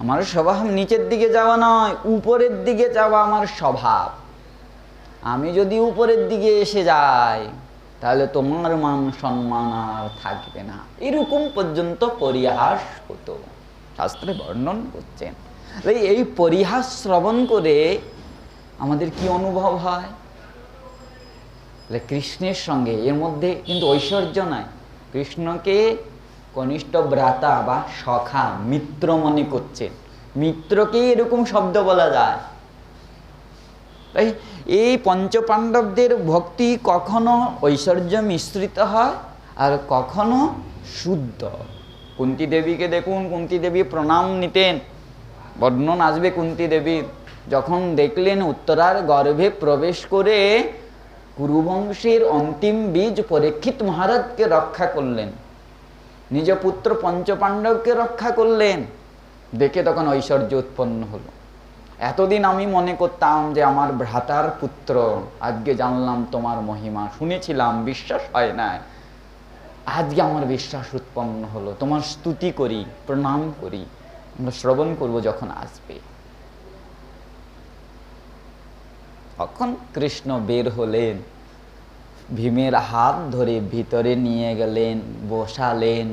S1: আমার স্বভাব নিচের দিকে যাওয়া নয়, উপরের দিকে যাওয়া আমার স্বভাব। আমি যদি উপরের দিকে এসে যাই তাহলে তোমার মান সম্মান আর থাকবে না। এরকম পর্যন্ত পরিহাস হতো, শাস্ত্রে বর্ণন করছেন। এই পরিহাস শ্রবণ করে আমাদের কি অনুভব হয়? কৃষ্ণের সঙ্গে এর মধ্যে কিন্তু ঐশ্বর্য নাই। কৃষ্ণকে কনিষ্ঠ ভ্রাতা বা সখা, মিত্র মনে করছেন। মিত্রকেই এরকম শব্দ বলা যায়। তাই এই পঞ্চপাণ্ডবদের ভক্তি কখনো ঐশ্বর্য মিশ্রিত হয় আর কখনো শুদ্ধ। কুন্তী দেবীকে দেখুন, কুন্তী দেবী প্রণাম নিতেন, বর্ণন আসবে কুন্তী দেবীর। যখন দেখলেন উত্তরার গর্ভে প্রবেশ করে কুরুবংশের অন্তিম বীজ পরীক্ষিত মহারাজকে রক্ষা করলেন, নিজ পুত্র পঞ্চপাণ্ডবকে রক্ষা করলেন, দেখে তখন ঐশ্বর্য উৎপন্ন হলো। এতদিন আমি মনে করতাম যে আমার ভ্রাতার পুত্র, আজকে জানলাম তোমার মহিমা, শুনেছিলাম বিশ্বাস হয় না, আজকে আমার বিশ্বাস উৎপন্ন হলো। তোমার স্তুতি করি, প্রণাম করি, আমরা শ্রবণ করব যখন আসবে। তখন কৃষ্ণ বের হলেন, ভীমের হাত ধরে ভিতরে নিয়ে গেলেন, বসালেন,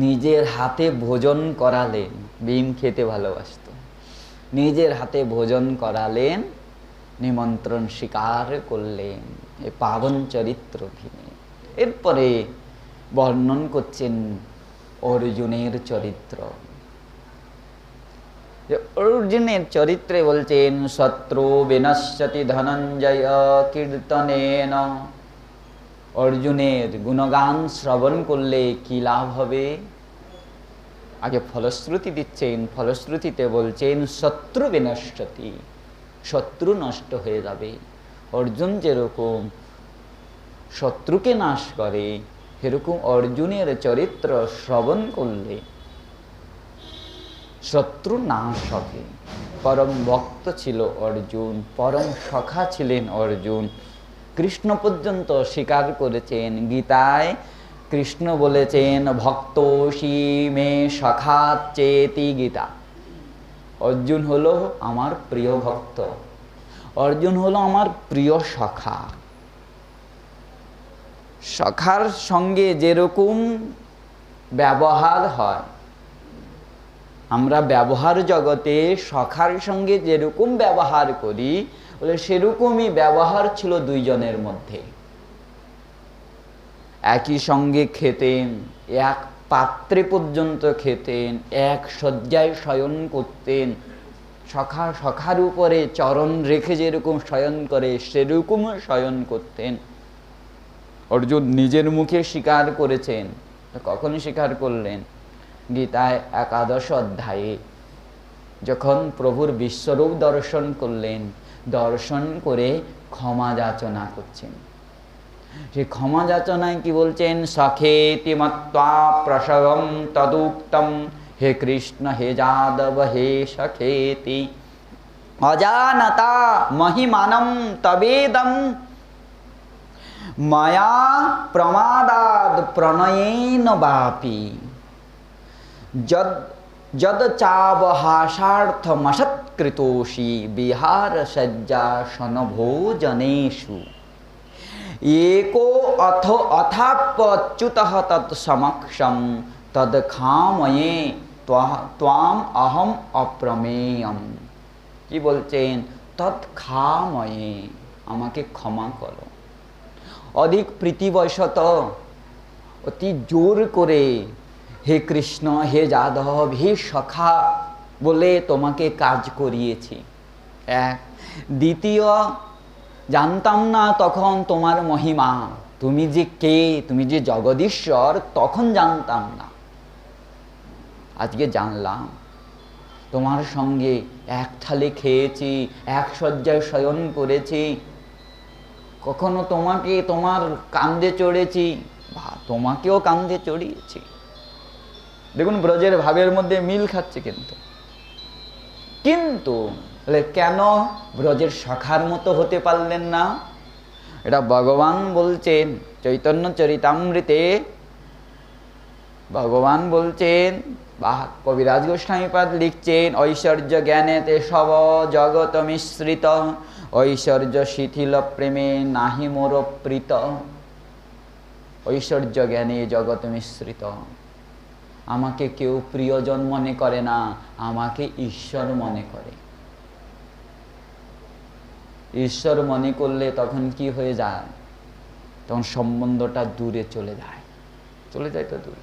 S1: নিজের হাতে ভোজন করালেন। ভীম খেতে ভালোবাসত, নিজের হাতে ভোজন করালেন, নিমন্ত্রণ স্বীকার করলেন এই পাবন চরিত্র ভীমে। এরপরে বর্ণন করছেন অর্জুনের চরিত্র। অর্জুনের চরিত্রে বলছেন শত্রু বিনশ্যতি ধনঞ্জয় কীর্তনেন। অর্জুনের গুণগান শ্রবণ করলে কি লাভ হবে? আগে ফলশ্রুতি দিচ্ছেন, ফলশ্রুতিতে বলছেন শত্রু বিনশ্যতি, শত্রু নষ্ট হয়ে যাবে। অর্জুন যেরকম শত্রুকে নাশ করে, সেরকম অর্জুনের চরিত্র শ্রবণ করলে শত্রু নাশ হবে। পরম ভক্ত ছিল অর্জুন, পরম সখা ছিলেন অর্জুন। কৃষ্ণ পর্যন্ত স্বীকার করেছেন, গীতায় কৃষ্ণ বলেছেন ভক্তোসি মে সখা চেতি গীতা। অর্জুন হলো আমার প্রিয় ভক্ত, অর্জুন হলো আমার প্রিয় সখা। সখার সঙ্গে যেরকম ব্যবহার হয়, আমরা ব্যবহার জগতে সখার সঙ্গে যেরকম ব্যবহার করি, বলে সেরকমই ব্যবহার ছিল দুইজনের মধ্যে। একই সঙ্গে খেতেন, এক পাত্রে পর্যন্ত খেতেন, এক শয্যায় শয়ন করতেন। সখা সখার উপরে চরণ রেখে যেরকম শয়ন করে সেরকম শয়ন করতেন। অর্জুন নিজের মুখে স্বীকার করেছেন। কখন স্বীকার করলেন? গীতায় 11 অধ্যায়ে যখন প্রভুর বিশ্বরূপ দর্শন করলেন, দর্শন করে ক্ষমা যাচনা করছেন। সেই ক্ষমা যাচনায় কি বলছেন? সখেতি মত্বা প্রসবম তদুক্তম, হে কৃষ্ণ হে যাদব হে সখেতি অজানতা মহিমানম তবেদম মায়া প্রমাদাদ প্রণয়েন বাপি যদ চাবহাসার্থমসৎকৃতোষি বিহার সজ্জাসন ভোজনেষু एको अथाप्यच्युतः तत्समक्षं तद खामये त्वाम अहम अप्रमेयम। কি বলছেন? তৎ খাময়ে, আমাকে ক্ষমা করো। অধিক প্রীতিবশত অতি জোর করে হে কৃষ্ণ হে যাদব হে সখা বলে তোমাকে কাজ করিয়েছি। এক। দ্বিতীয়, জানতাম না তখন তোমার মহিমা, তুমি যে কে, তুমি যে জগদীশ্বর, তখন জানতাম না। আজকে জানলাম। তোমার সঙ্গে এক থালে খেয়েছি, এক শয্যায় শয়ন করেছি, কখনো তোমাকে তোমার কাঁধে চড়েছি, বা তোমাকেও কাঁধে চড়িয়েছি। দেখুন ব্রজের ভাবের মধ্যে মিল খাচ্ছে। কিন্তু কেন ব্রজের সখার মতো হতে পারলেন না? এটা ভগবান বলছেন চৈতন্য চরিতামৃতে। ভগবান বলছেন, বা কবিরাজ গোস্বামীপাদ লিখছেন, ঐশ্বর্য জ্ঞানে তে সব জগত মিশ্রিত, ঐশ্বর্য শিথিল প্রেমে নাহি মোর প্রীত। ঐশ্বর্য জ্ঞানে জগৎ মিশ্রিত। আমাকে কেউ প্রিয়জন মনে করে না, আমাকে ঈশ্বর মনে করে। ঈশ্বর মনে করলে তখন কি হয়ে যায়? তখন সম্বন্ধটা দূরে চলে যায়। চলে যায় তো দূরে।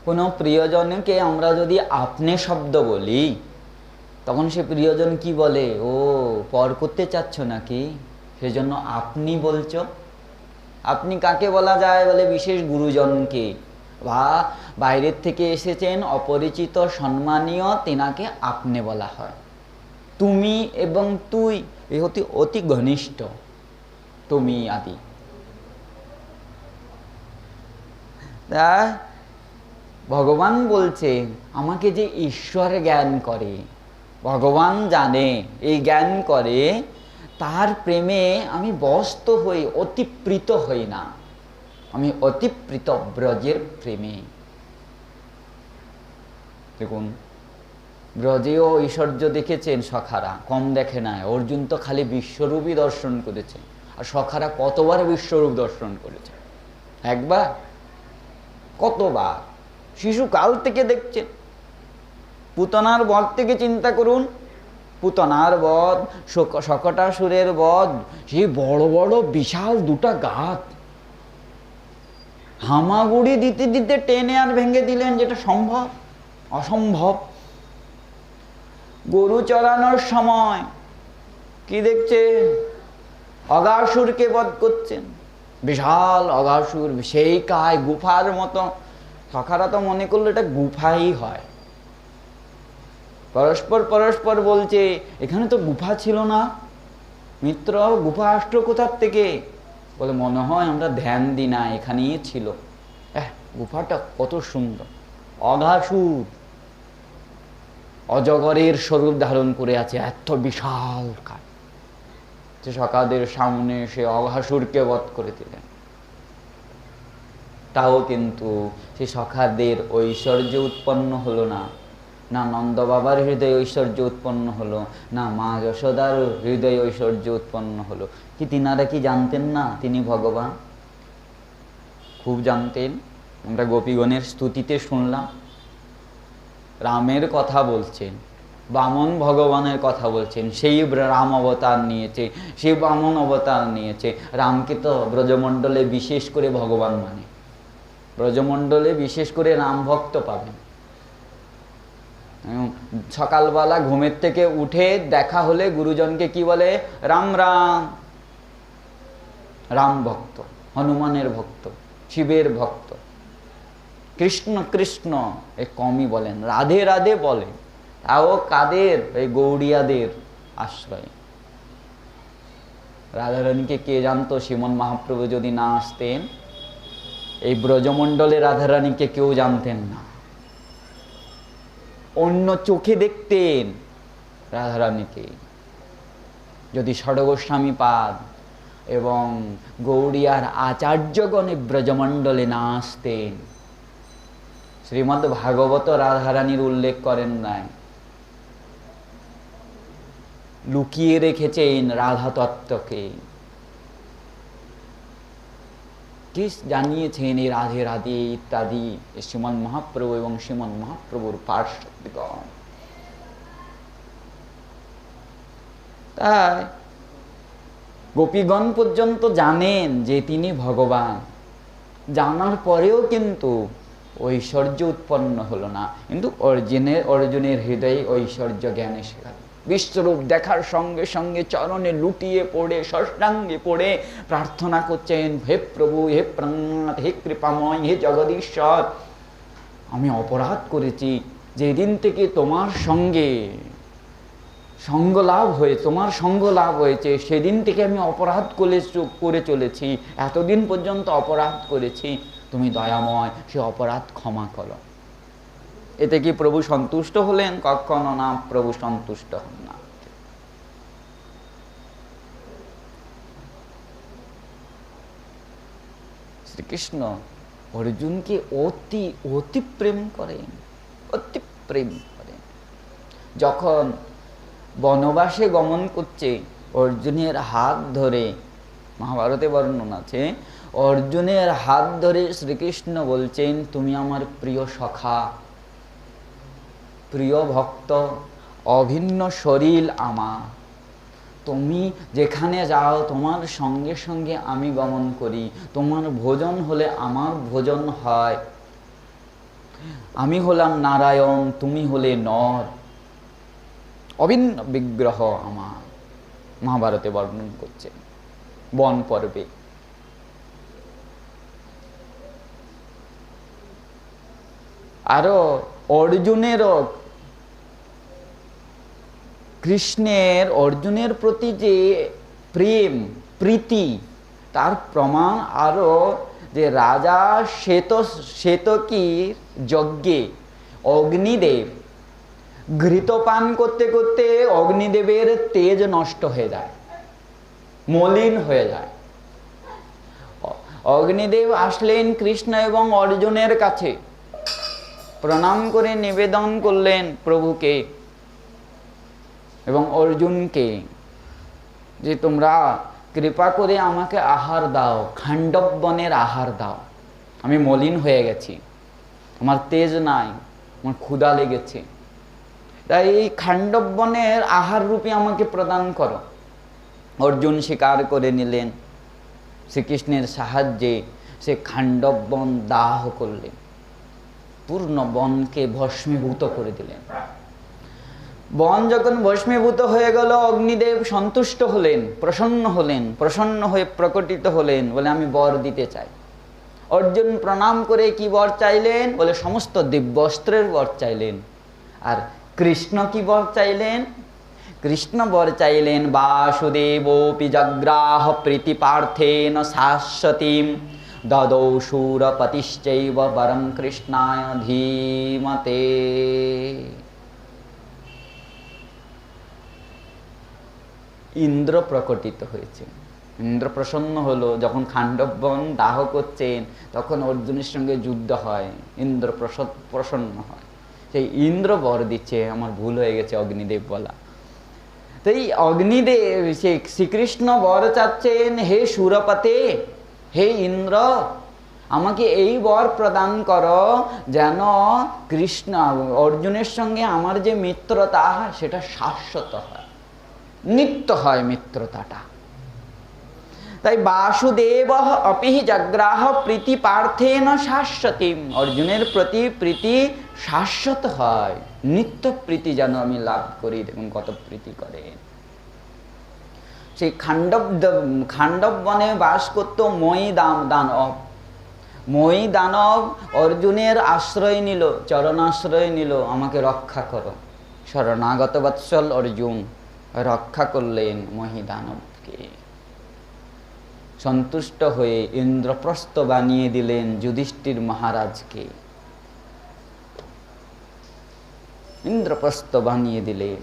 S1: কোনো প্রিয়জনকে আমরা যদি আপনি শব্দ বলি, তখন সে প্রিয়জন কি বলে? ও পর করতে চাচ্ছ নাকি, সেজন্য আপনি বলছো। আপনি কাকে বলা যায়? বলে বিশেষ গুরুজনকে, বা বাইরের থেকে এসেছেন অপরিচিত সম্মানীয়, তেনাকে আপনি বলা হয়। তুমি এবং তুই এ হতে অতি ঘনিষ্ঠ, তুমি আদি। তা ভগবান বলছে, আমাকে যে ঈশ্বর জ্ঞান করে, ভগবান জানে, এই জ্ঞান করে, তার প্রেমে আমি বস্ত হই, অতিপ্রীত হই না। আমি অতিপ্রীত ব্রজের প্রেমে। দেখুন ব্রজেও ঐশ্বর্য দেখেছেন সখারা, কম দেখে নাই। অর্জুন তো খালি বিশ্বরূপই দর্শন করেছে, আর সখারা কতবার বিশ্বরূপ দর্শন করেছে? একবার? কতবার? শিশুকাল থেকে দেখছেন। পুতনার বর থেকে চিন্তা করুন, পুতনার বধ, শকটাসুরের বধ, সেই বড় বড় বিশাল দুটা গাছ হামাগুড়ি দিতে দিতে টেনে আর ভেঙে দিলেন, যেটা সম্ভব? অসম্ভব। গরু চড়ানোর সময় কি দেখছেন? অঘাসুরকে বধ করছেন, বিশাল অঘাসুর, সেই কায় গুফার মতো। সখারা তো মনে করলো এটা গুফাই হয়। পরস্পর পরস্পর বলছে, এখানে তো গুফা ছিল না, মিত্র গুফা আসলো কোথার থেকে? বলে, মনে হয় আমরা ধ্যান দিই না, এখানেই ছিল। গুফাটা কত সুন্দর। অঘাসুর অজগরের স্বরূপ ধারণ করে আছে, এত বিশাল কায়। যে সখাদের সামনে সে অঘাসুরকে বধ করে দিলেন। তাও কিন্তু সে সখাদের ঐশ্বর্য উৎপন্ন হলো না, না নন্দ বাবার হৃদয় ঐশ্বর্য উৎপন্ন হলো, না মা যশোদার হৃদয় ঐশ্বর্য উৎপন্ন হলো। কি তিনারা কি জানতেন না তিনি ভগবান? খুব জানতেন। আমরা গোপীগণের স্তুতিতে শুনলাম, রামের কথা বলছেন, বামন ভগবানের কথা বলছেন। সেই রাম অবতার নিয়েছে, সেই বামন অবতার নিয়েছে। রামকে তো ব্রজমণ্ডলে বিশেষ করে ভগবান মানে, ব্রজমণ্ডলে বিশেষ করে রাম ভক্ত পাবেন। সকালবেলা ঘুমের থেকে উঠে দেখা হলে গুরুজনকে কি বলে? রাম রাম। রাম ভক্ত, হনুমানের ভক্ত, শিবের ভক্ত। কৃষ্ণ কৃষ্ণ এ কমই বলেন, রাধে রাধে বলেন, তাও কাদের? এই গৌড়িয়াদের আশ্রয়। রাধারানীকে কে জানতো? শ্রীমন মহাপ্রভু যদি না আসতেন, এই ব্রজমণ্ডলে রাধারানীকে কেউ জানতেন না। অন্য চোখে দেখতেন রাধারানীকে। যদি ষড়গোস্বামী পাদ এবং গৌড়িয়ার আচার্যগণে ব্রজমণ্ডলে না আসতেন, শ্রীমদ্ ভাগবত রাধারানীর উল্লেখ করেন নাই, লুকিয়ে রেখেছেন রাধা তত্ত্বকে। কি জানিয়েছেন এই রাধে রাধে ইত্যাদি শ্রীমন মহাপ্রভু এবং শ্রীমন মহাপ্রভুর পার্শ্বদগণ। তাই গোপীগণ পর্যন্ত জানেন যে তিনি ভগবান, জানার পরেও কিন্তু ঐশ্বর্য উৎপন্ন হলো না। কিন্তু অর্জুনের হৃদয়ে ঐশ্বর্য জ্ঞান এসে গেল। বিশ্বরূপ দেখার সঙ্গে সঙ্গে চরণে লুটিয়ে পড়ে, ষষ্ঠাঙ্গে পড়ে প্রার্থনা করছেন, হে প্রভু, হে প্রাণনাথ, হে কৃপাময়, হে জগদীশ্বর, আমি অপরাধ করেছি। যেদিন থেকে তোমার সঙ্গে সঙ্গ লাভ হয়েছে সেদিন থেকে আমি অপরাধ করে চলেছি, এতদিন পর্যন্ত অপরাধ করেছি, তুমি দয়াময়, সে অপরাধ ক্ষমা করো। এতে কি প্রভু সন্তুষ্ট হলেন? কখনো না, প্রভু সন্তুষ্ট হন না। শ্রীকৃষ্ণ অর্জুনকে অতি অতি প্রেম করেন, অতি প্রেম করেন। যখন বনবাসে গমন করছে, অর্জুনের হাত ধরে, মহাভারতে বর্ণনা আছে, অর্জুনের হাত ধরে শ্রীকৃষ্ণ বলছেন, তুমি আমার প্রিয় সখা, প্রিয় ভক্ত, অভিন্ন শরীর আমার। তুমি যেখানে যাও তোমার সঙ্গে সঙ্গে আমি গমন করি, তোমার ভোজন হলে আমার ভোজন হয়। আমি হলাম নারায়ণ, তুমি হলে নর, অভিন্ন বিগ্রহ আমার। মহাভারতে বর্ণন করছে বন পর্বে। আরো অর্জুনের প্রতি যে প্রেম প্রীতি, তার প্রমাণ আরো যে রাজা শ্বেতকীর যজ্ঞে অগ্নিদেব ঘৃত পান করতে করতে অগ্নিদেবের তেজ নষ্ট হয়ে যায়, মলিন হয়ে যায়। অগ্নিদেব আসলেন কৃষ্ণ এবং অর্জুনের কাছে, প্রণাম করে নিবেদন করলেন প্রভুকে এবং অর্জুনকে যে তোমরা কৃপা করে আমাকে আহার দাও, খাণ্ডববনের আহার দাও। আমি মলিন হয়ে গেছি, আমার তেজ নাই, আমার ক্ষুধা লেগেছে। তাই এই খাণ্ডব বনের আহার রূপে আমাকে প্রদান করো। অর্জুন স্বীকার করে নিলেন। শ্রীকৃষ্ণের সাহায্যে সে খাণ্ডব বন দাহ করলেন, পূর্ণ বনকে ভস্মীভূত করে দিলেন। বন যখন ভস্মীভূত হয়ে গেল, অগ্নিদেব সন্তুষ্ট হলেন, প্রসন্ন হলেন, প্রসন্ন হয়ে প্রকটিত হলেন, বলে আমি বর দিতে চাই। অর্জুন প্রণাম করে কি বর চাইলেন? বলে সমস্ত দিব্যাস্ত্রের বর চাইলেন। আর কৃষ্ণ কি বর চাইলেন? কৃষ্ণ বর চাইলেন বাসুদেবোপি জগ্রাহ প্রীতিপার্থেন শাশ্বতীম দদৌ শূরপতিশ্চৈব বরং কৃষ্ণায় ধীমতে। ইন্দ্র প্রকটিত হয়েছে, ইন্দ্র প্রসন্ন হলো। যখন খাণ্ডব বন দাহ করছেন তখন অর্জুনের সঙ্গে যুদ্ধ হয়, ইন্দ্র প্রসন্ন হয়। সেই ইন্দ্র বর দিচ্ছে, আমার ভুল হয়ে গেছে অগ্নিদেব বলা। তো এই অগ্নিদেব সে শ্রীকৃষ্ণ বর চাচ্ছেন, হে সুরপতে, হে ইন্দ্র, আমাকে এই বর প্রদান করো যেন কৃষ্ণ অর্জুনের সঙ্গে আমার যে মিত্রতা সেটা শাশ্বত হয়, নিত্য হয় মিত্রতাটা। তাই বাসুদেব অপি জগ্রাহ প্রীতি পার্থেন শাশ্বতীম, অর্জুনের প্রতি প্রীতি শাশ্বত হয়, নিত্য প্রীতি যেন আমি লাভ করি। দেখুন কত প্রীতি করেন। সেই খাণ্ডব বনে বাস করত মই দানব। মই দানব অর্জুনের আশ্রয় নিল, চরণাশ্রয় নিল, আমাকে রক্ষা করো। শরণাগত বৎসল অর্জুন রক্ষা করলেন মহি দানবকে। সন্তুষ্ট হয়ে ইন্দ্রপ্রস্থ বানিয়ে দিলেন যুধিষ্ঠির মহারাজকে, ইন্দ্রপ্রস্থ বানিয়ে দিলেন।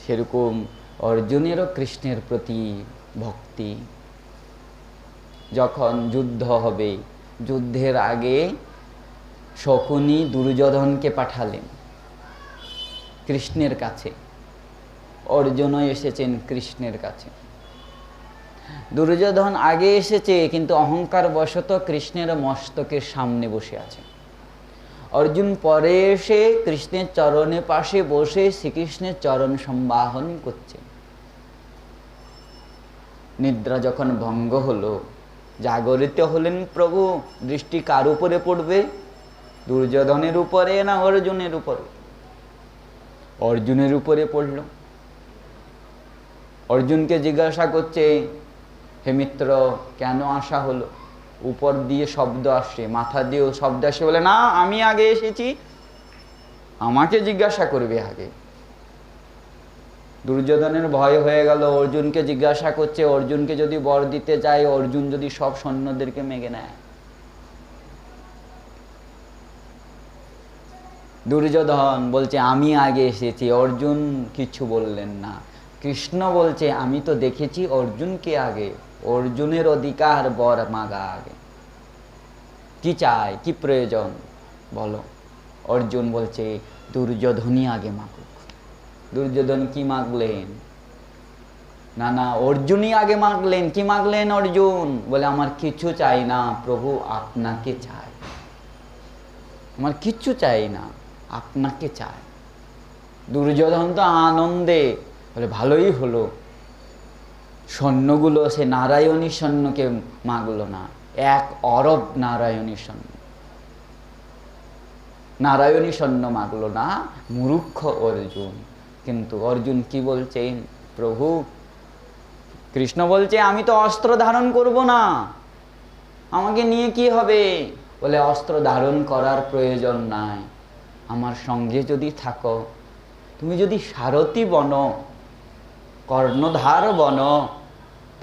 S1: সেরকম অর্জুনেরও কৃষ্ণের প্রতি ভক্তি। যখন যুদ্ধ হবে, যুদ্ধের আগে শকুনি দুর্যোধনকে পাঠালেন কৃষ্ণের কাছে, অর্জুনও এসেছেন কৃষ্ণের কাছে। দুর্যোধন আগে এসেছে, কিন্তু অহংকার বশত কৃষ্ণের মস্তকের সামনে বসে আছে। অর্জুন পরে এসে কৃষ্ণের চরণে পাশে বসে শ্রীকৃষ্ণের চরণ সম্বাহন করছে। নিদ্রা যখন ভঙ্গ হলো, জাগরিত হলেন প্রভু, দৃষ্টি কার উপরে পড়বে? দুর্যোধনের উপরে না অর্জুনের উপরে? অর্জুনের উপরে পড়ল। অর্জুনকে জিজ্ঞাসা করছে, হে মিত্র, কেন আসা হলো? উপর দিয়ে শব্দ আসছে, মাথা দিয়েও শব্দ আসে, বলে না আমি আগে এসেছি, আমাকে জিজ্ঞাসা করবে আগে। দুর্যোধনের ভয় হয়ে গেল, অর্জুনকে জিজ্ঞাসা করছে, অর্জুনকে যদি বর দিতে যায়, অর্জুন যদি সব সৈন্যদেরকে মেগে নেয়। দুর্যোধন বলছে আমি আগে এসেছি, অর্জুন কিছু বললেন না। কৃষ্ণ বলছে আমি তো দেখেছি অর্জুনকে আগে, অর্জুনের অধিকার বর মাগা আগে। কি চাই, কি প্রয়োজন বলো? অর্জুন বলছে দুর্যোধনই আগে মাগুক। দুর্যোধন কি মাগলেন? না না, অর্জুনই আগে মাগলেন। কি মাগলেন অর্জুন? বলে আমার কিছু চাই না প্রভু, আপনাকে চাই। আমার কিচ্ছু চাই না, আপনাকে চাই। দুর্যোধন তো আনন্দে বলে ভালোই হলো, সৈন্যগুলো সে নারায়ণী সৈন্যকে মাগলো না, 1 অরব নারায়ণী সৈন্য, নারায়ণী সৈন্য মাগলো না, মূর্খ অর্জুন। কিন্তু অর্জুন কি বলছেন? প্রভু, কৃষ্ণ বলছে আমি তো অস্ত্র ধারণ করব না, আমাকে নিয়ে কি হবে? বলে অস্ত্র ধারণ করার প্রয়োজন নাই, আমার সঙ্গে যদি থাকো, তুমি যদি সারথি বনো, কর্ণধার বনো,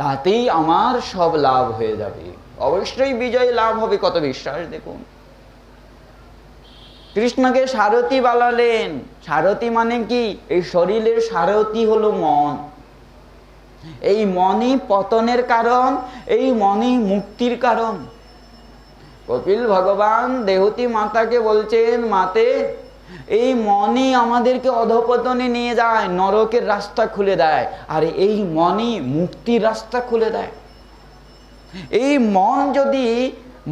S1: তাতেই আমার সব লাভ হয়ে যাবে, অবশ্যই বিজয় লাভ হবে। কত বিশ্বাস দেখুন। কৃষ্ণকে সারথি বানালেন। সারথি মানে কি? এই শরীরের সারথি হলো মন। এই মনই পতনের কারণ, এই মনই মুক্তির কারণ। কপিল ভগবান দেহতী মাতাকে বলছেন, মাতে এই মনই আমাদেরকে অধঃপতনে নিয়ে যায়, নরকের রাস্তা খুলে দেয়, আর এই মনই মুক্তির রাস্তা খুলে দেয়। এই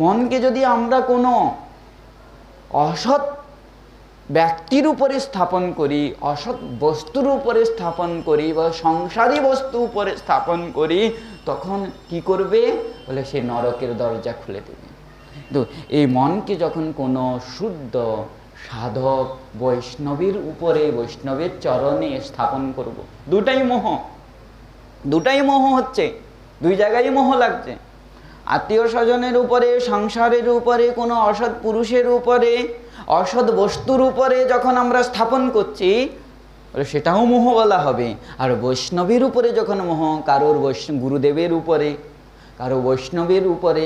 S1: মনকে যদি আমরা কোনো অসৎ ব্যক্তির উপরে স্থাপন করি, অসৎ বস্তুর উপরে স্থাপন করি বা সংসারী বস্তু উপরে স্থাপন করি, তখন কি করবে বলে সে নরকের দরজা খুলে দেবে। তো এই মনকে যখন কোনো শুদ্ধ সাধক বৈষ্ণবীর উপরে, বৈষ্ণবের চরণে স্থাপন করব, দুটাই মোহ হচ্ছে, দুই জায়গায় মোহ লাগছে। আত্মীয় স্বজনের উপরে, সংসারের উপরে, কোনো অসৎ পুরুষের উপরে, অসৎ বস্তুর উপরে যখন আমরা স্থাপন করছি, সেটাও মোহ বলা হবে। আর বৈষ্ণবের উপরে যখন মোহ, কারোর গুরুদেবের উপরে, কারো বৈষ্ণবের উপরে,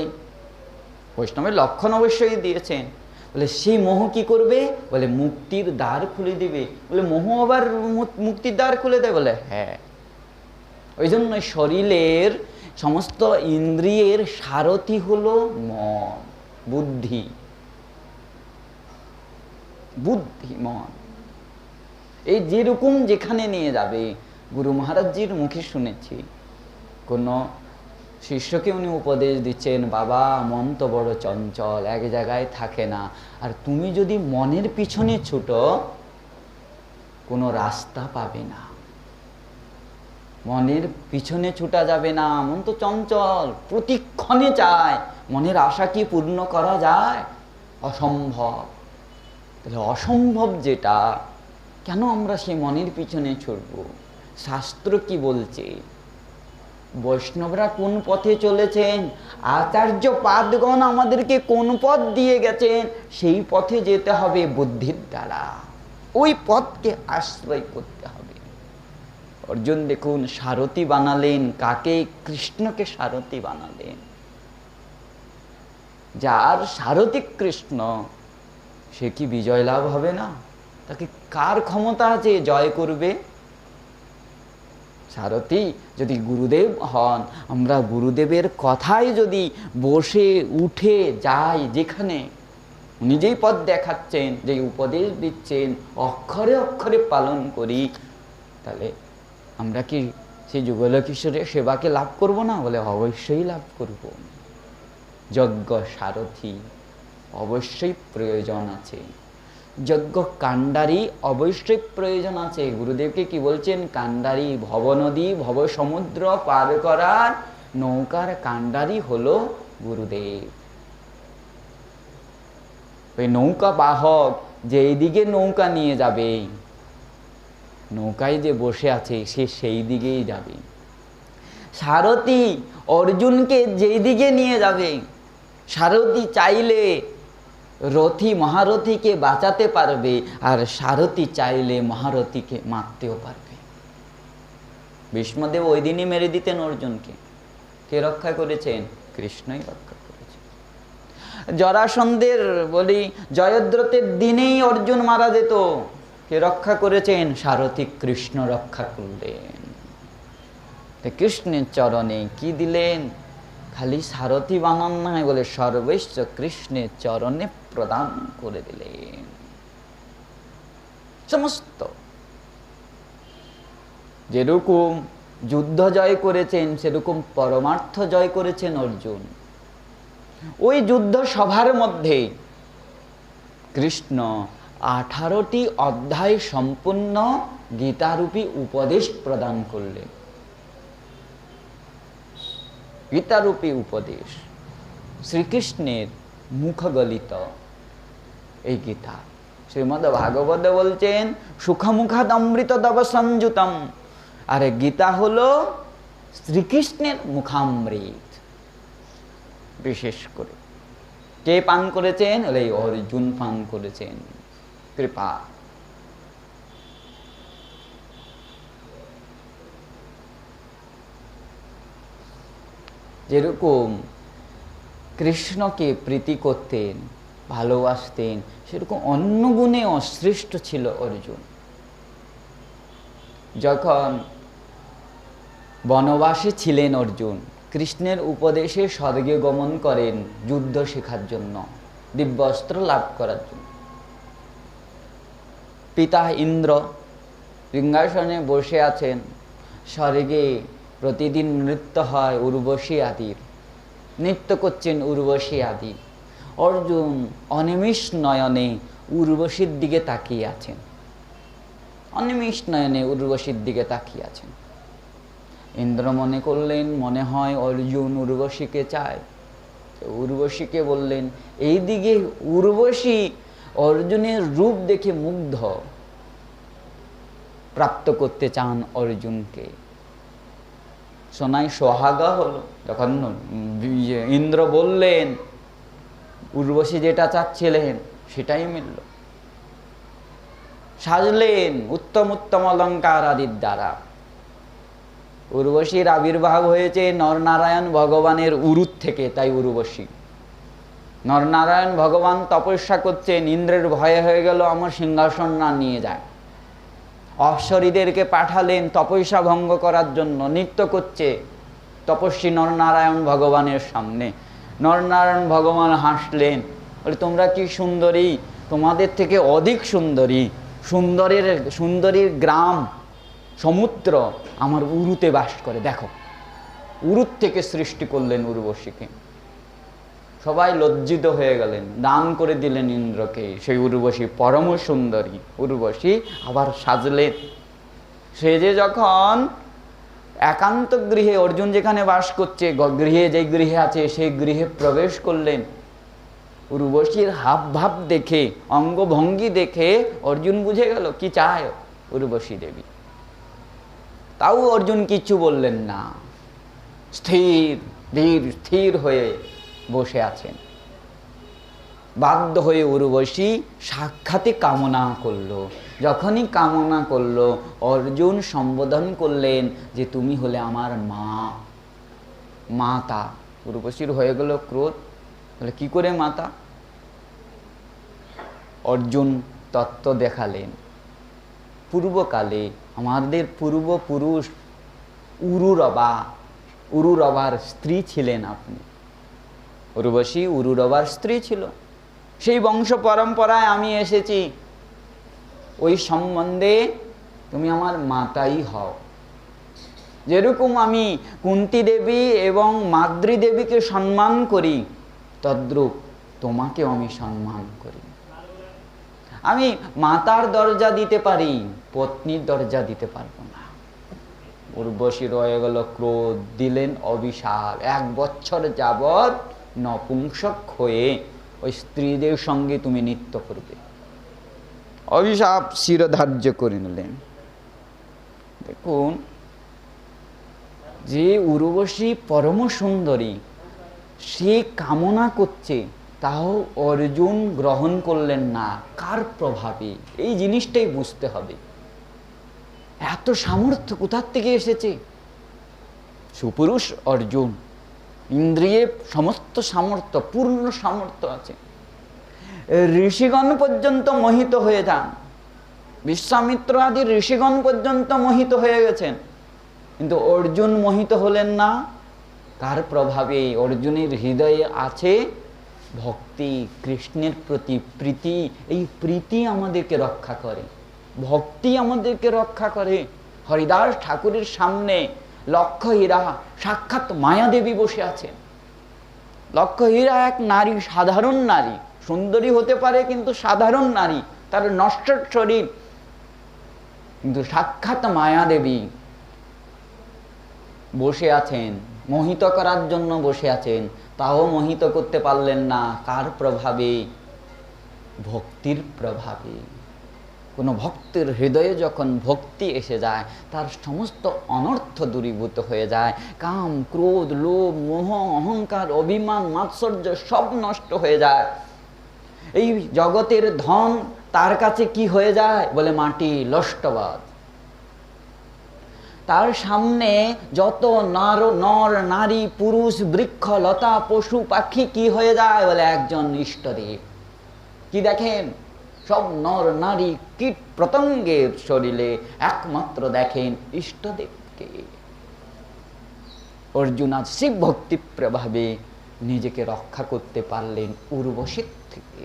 S1: বৈষ্ণবের লক্ষণ অবশ্যই দিয়েছেন, বলে সেই মোহ কি করবে বলে মুক্তির দ্বার খুলে দিবে। বলে মোহ আবার মুক্তির দ্বার খুলে দেয়? বলে হ্যাঁ। ওই জন্য শরীরের সমস্ত ইন্দ্রিয়ের সারথি হলো মন, বুদ্ধি, মন। এই যেরকম যেখানে নিয়ে যাবে, গুরু মহারাজজির মুখে শুনেছি কোনো শিষ্যকে উনি উপদেশ দিচ্ছেন, বাবা মন তো বড় চঞ্চল, এক জায়গায় থাকে না, আর তুমি যদি মনের পিছনে ছুটো কোনো রাস্তা পাবে না, মনের পিছনে ছুটা যাবে না, মন তো চঞ্চল, প্রতিক্ষণে চায়, মনের আশা কি পূর্ণ করা যায়? অসম্ভব। তাহলে অসম্ভব যেটা, কেন আমরা সেই মনের পিছনে ছুটব? শাস্ত্র কি বলছে? বৈষ্ণবরা কোন পথে চলেছেন, আচার্য পাদগণ আমাদেরকে কোন পথ দিয়ে গেছেন, সেই পথে যেতে হবে বুদ্ধির দ্বারা, ওই পথকে আশ্রয় করতে হবে। অর্জুন দেখুন সারথি বানালেন কাকে? কৃষ্ণকে সারথি বানালেন। যার সারথি কৃষ্ণ, সে কি বিজয় লাভ হবে না? তাকে কার ক্ষমতা আছে জয় করবে? সারথি যদি গুরুদেব হন, আমরা গুরুদেবের কথায় যদি বসে উঠে যাই, যেখানে উনি যেই পথ দেখাচ্ছেন, যেই উপদেশ দিচ্ছেন, অক্ষরে অক্ষরে পালন করি, তাহলে আমরা কি সেই যুগলকিশোরের সেবাকে লাভ করব না? বলে অবশ্যই লাভ করব। যজ্ঞ সারথি অবশ্যই প্রয়োজন আছে, যজ্ঞ কাণ্ডারি অবশ্যই প্রয়োজন আছে। গুরুদেবকে কি বলছেন? কাণ্ডারি, ভবনদী ভব সমুদ্র পার করার নৌকার কাণ্ডারি হলো গুরুদেব। ওই নৌকা বাহক যে এইদিকে নৌকা নিয়ে যাবে, নৌকায় যে বসে আছে সে সেই দিকেই যাবে। সারথি অর্জুনকে যেই দিকে নিয়ে যাবে, সারথি চাইলে রথী মহারথীকে বাঁচাতে পারবে, আর সারথি চাইলে মহারথীকে মারতেও পারবে। ভীষ্মদেব ওই দিনই মেরে দিতেন অর্জুনকে। কে রক্ষা করেছেন? কৃষ্ণই রক্ষা করেছেন। জরাসন্ধের বলি জয়দ্রথের দিনেই অর্জুন মারা যেত, কে রক্ষা করেছেন? সারথি কৃষ্ণ রক্ষা করলেন। কৃষ্ণের চরণে কি দিলেন? খালি সারথি বানান নাই, বলে সর্বস্ব কৃষ্ণের চরণে প্রদান করে দিলেন। সমস্ত যেরকম যুদ্ধ জয় করেছেন, সেরকম পরমার্থ জয় করেছেন অর্জুন। ওই যুদ্ধ সভার মধ্যে কৃষ্ণ 18টি অধ্যায় সম্পূর্ণ গীতারূপী উপদেশ প্রদান করলেন। গীতারূপী উপদেশ, শ্রীকৃষ্ণের মুখগলিত এই গীতা। শ্রীমদ্ ভাগবত বলছেন সুখমুখাদ অমৃত দব সংযুতম, আর গীতা হলো শ্রীকৃষ্ণের মুখামৃত। বিশেষ করে কে পান করেছেন? এই অর্জুন পান করেছেন। কৃপা। যেরকম কৃষ্ণকে প্রীতি করতেন, ভালোবাসতেন, সেরকম অন্য গুণে অশ্রেষ্ঠ ছিল অর্জুন। যখন বনবাসে ছিলেন অর্জুন, কৃষ্ণের উপদেশে স্বর্গে গমন করেন যুদ্ধ শেখার জন্য, দিব্যাস্ত্র লাভ করার জন্য। পিতা ইন্দ্র সিংহাসনে বসে আছেন, স্বর্গে প্রতিদিন নৃত্য হয় উর্বশী আদির, নৃত্য করছেন উর্বশী আদি। অর্জুন অনিমিষ নয়নে উর্বশীর দিকে তাকিয়ে আছেন, অনিমিষ নয়নে উর্বশীর দিকে তাকিয়ে আছেন। ইন্দ্র মনে করলেন মনে হয় অর্জুন উর্বশীকে চায়। উর্বশীকে বললেন, এই দিকে উর্বশী অর্জুনের রূপ দেখে মুগ্ধ, প্রাপ্ত করতে চান অর্জুনকে। সোনাই সোহাগা হলো। যখন ইন্দ্র বললেন, উর্বশী যেটা চাচ্ছিলেন সেটাই মিলল। সাজলেন উত্তম উত্তম অলঙ্কার আদির দ্বারা। উর্বশীর আবির্ভাব হয়েছে নরনারায়ণ ভগবানের উরুর থেকে, তাই উর্বশী। নরনারায়ণ ভগবান তপস্যা করছেন, ইন্দ্রের ভয়ে হয়ে গেল আমার সিংহাসন না নিয়ে যায়। অপ্সরীদেরকে পাঠালেন তপস্যা ভঙ্গ করার জন্য, নৃত্য করছে তপস্বী নরনারায়ণ ভগবানের সামনে। নরনারায়ণ ভগবান হাসলেন, বলে তোমরা কি সুন্দরী, তোমাদের থেকে অধিক সুন্দরী। সুন্দরীর গ্রাম সমুদ্র আমার উরুতে বাস করে, দেখো। উরুর থেকে সৃষ্টি করলেন উর্বশীকে। সবাই লজ্জিত হয়ে গেলেন, দান করে দিলেন ইন্দ্রকে সেই উর্বশী, পরম সুন্দরী উর্বশী। আবার সাজলেন, সেজে যখন একান্ত গৃহে, অর্জুন যেখানে বাস করছে গৃহে, যে গৃহে আছে সেই গৃহে প্রবেশ করলেন। উর্বশীর হাব ভাব দেখে, অঙ্গভঙ্গি দেখে অর্জুন বুঝে গেল কি চায় উর্বশী দেবী। তাও অর্জুন কিছু বললেন না, স্থির হয়ে বসে আছেন। বাধ্য হয়ে উর্বশী সাক্ষাতে কামনা করলো। যখনই কামনা করলো, অর্জুন সম্বোধন করলেন যে তুমি হলে আমার মা, মাতা। উর্বশীর হয়ে গেল ক্রোধ, বলে কি করে মাতা? অর্জুন তত্ত্ব দেখালেন, পূর্বকালে আমাদের পূর্বপুরুষ উরুরবার স্ত্রী ছিলেন আপনি। উর্বশী উরুরবার স্ত্রী ছিল, সেই বংশ পরম্পরায় আমি এসেছি, ওই সম্বন্ধে তুমি আমার মাতাই হও। যেরকম আমি কুন্তী দেবী এবং মাদ্রী দেবীকে সম্মান করি, তদ্রূপ তোমাকেও আমি সম্মান করি। আমি মাতার দরজা দিতে পারি, পত্নীর দরজা দিতে পারবো না। উর্বশী রয়ে গেল ক্রোধ, দিলেন অভিশাপ, 1 বছর যাবৎ নপুংসক হয়ে ওই স্ত্রীদের সঙ্গে তুমি নৃত্য করবে। অভিশাপ শিরোধার্য করে নিলেন। দেখুন, যে উর্বশী পরম সুন্দরী, সে কামনা করছে, তাও অর্জুন গ্রহণ করলেন না। কার প্রভাবে? এই জিনিসটাই বুঝতে হবে। এত সামর্থ্য কোথার থেকে এসেছে? সুপুরুষ অর্জুন, ইন্দ্রিয়ে সমস্ত সামর্থ্য, পূর্ণ সামর্থ্য আছে। ঋষিগণ পর্যন্ত মোহিত হয়ে যান, বিশ্বামিত্র আদি ঋষিগণ পর্যন্ত মোহিত হয়ে গেছেন, কিন্তু অর্জুন মোহিত হলেন না। কার প্রভাবে? অর্জুনের হৃদয়ে আছে ভক্তি, কৃষ্ণের প্রতি প্রীতি। এই প্রীতি আমাদেরকে রক্ষা করে, ভক্তি আমাদেরকে রক্ষা করে। হরিদাস ঠাকুরের সামনে লক্ষ্য হীরা সাক্ষাৎ মায়াদেবী বসে আছেন। লক্ষ্য হীরা এক নারী, সাধারণ নারী, সুন্দরী হতে পারে কিন্তু সাধারণ নারী, তার নশ্বর শরীর, কিন্তু সাক্ষাৎ মায়াদেবী বসে আছেন, মোহিত করার জন্য বসে আছেন। তাও মোহিত করতে পারলেন না। কার প্রভাবে? ভক্তির প্রভাবে। কোনো ভক্তের হৃদয়ে যখন ভক্তি এসে যায়, তার সমস্ত অনর্থ দূরীভূত হয়ে যায়। কাম, ক্রোধ, লোভ, মোহ, অহংকার, অভিমান, মাৎসর্য সব নষ্ট হয়ে যায়। এই জগতের ধন তার কাছে কি হয়ে যায়? বলে মাটি, লষ্টবাদ। তার সামনে যত নর নারী, পুরুষ, বৃক্ষ, লতা, পশু, পাখি কি হয়ে যায়? বলে একজন ইষ্টদেব। কি দেখেন? সব নর নারী, কীট পতঙ্গের শরীরে একমাত্র দেখেন ইষ্টদেবকে। অর্জুন আজ শিব ভক্তি প্রভাবে নিজেকে রক্ষা করতে পারলেন উর্বশীর থেকে।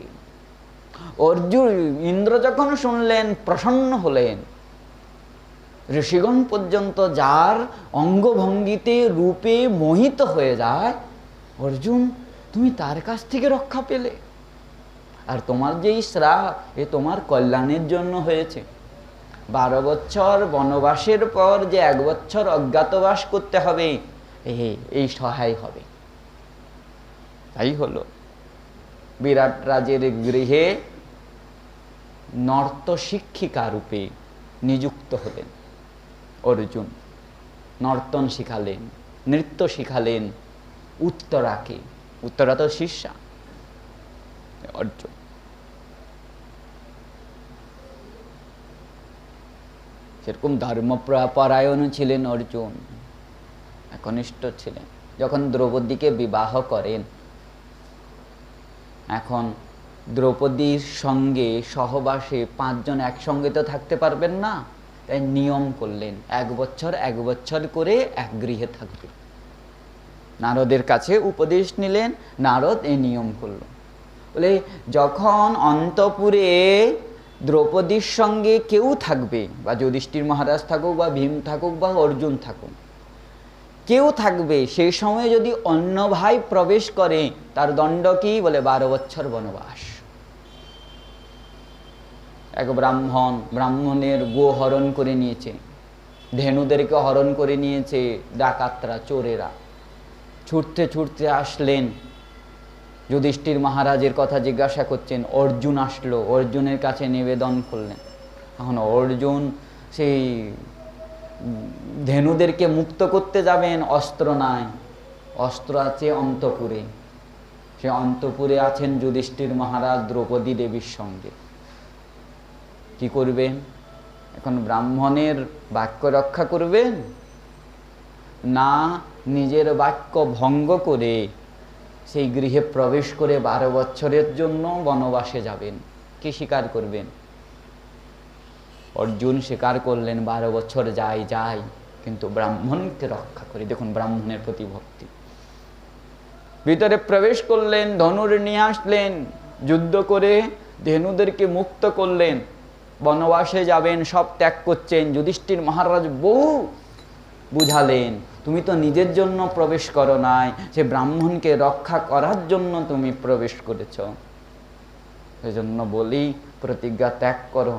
S1: অর্জুন, ইন্দ্র যখন শুনলেন প্রসন্ন হলেন। ঋষিগণ পর্যন্ত যার অঙ্গভঙ্গিতে রূপে মোহিত হয়ে যায়, অর্জুন তুমি তার কাছ থেকে রক্ষা পেলে। আর তোমার যেই শ্রাপ এ তোমার কল্যাণের জন্য হয়েছে। 12 বছর বনবাসের পর যে 1 বছর অজ্ঞাতবাস করতে হবে, এই সহায় হবে। তাই হলো বিরাট রাজের গৃহে নর্ত শিক্ষিকা রূপে নিযুক্ত হলেন অর্জুন। নর্তন শিখালেন, নৃত্য শিখালেন উত্তরাকে। উত্তরা তো শিষ্যা অর্জুন। সেরকম ধর্মপরায়ণ ছিলেন অর্জুন, একনিষ্ঠ ছিলেন। যখন দ্রৌপদীকে বিবাহ করেন, এখন দ্রৌপদীর সঙ্গে সহবাসে 5 জন একসঙ্গে তো থাকতে পারবেন না, তাই নিয়ম করলেন 1 বছর 1 বছর করে এক গৃহে থাকবে। নারদের কাছে উপদেশ নিলেন, নারদ এই নিয়ম করল। বলে যখন অন্তপুরে দ্রৌপদীর সঙ্গে কেউ থাকবে, বা যুধিষ্ঠির মহারাজ থাকুক, বা ভীম থাকুক, বা অর্জুন থাকুক, কেউ থাকবে, সেই সময় যদি অন্য ভাই প্রবেশ করে তার দণ্ড কি? বলে 12 বছর বনবাস। এক ব্রাহ্মণের গো হরণ করে নিয়েছে, ধেনুদেরকে হরণ করে নিয়েছে ডাকাতরা, চোরেরা। ছুটতে ছুটতে আসলেন, যুধিষ্ঠির মহারাজের কথা জিজ্ঞাসা করছেন। অর্জুন আসলো, অর্জুনের কাছে নিবেদন করলেন। এখন অর্জুন সেই ধেনুদেরকে মুক্ত করতে যাবেন, অস্ত্র নাই। অস্ত্র আছে অন্তপুরে। সে অন্তপুরে আছেন যুধিষ্ঠির মহারাজ দ্রৌপদী দেবীর সঙ্গে। কি করবেন এখন? ব্রাহ্মণের বাক্য রক্ষা করবেন না নিজের বাক্য ভঙ্গ করে সেই গৃহে প্রবেশ করে 12 বছরের জন্য বনবাসে যাবেন? কি স্বীকার করবেন? অর্জুন স্বীকার করলেন 12 বছর যাই, কিন্তু ব্রাহ্মণকে রক্ষা করি। দেখুন ব্রাহ্মণের প্রতি ভক্তি। ভিতরে প্রবেশ করলেন, ধনুর নিয়ে আসলেন, যুদ্ধ করে ধেনুদেরকে মুক্ত করলেন। বনবাসে যাবেন, সব ত্যাগ করছেন। যুধিষ্ঠির মহারাজ বহু বুঝালেন, তুমি তো নিজের জন্য প্রবেশ করো নাই, সে ব্রাহ্মণকে রক্ষা করার জন্য তুমি প্রবেশ করেছ। সেজন্য বলি প্রতিজ্ঞা ত্যাগ করো।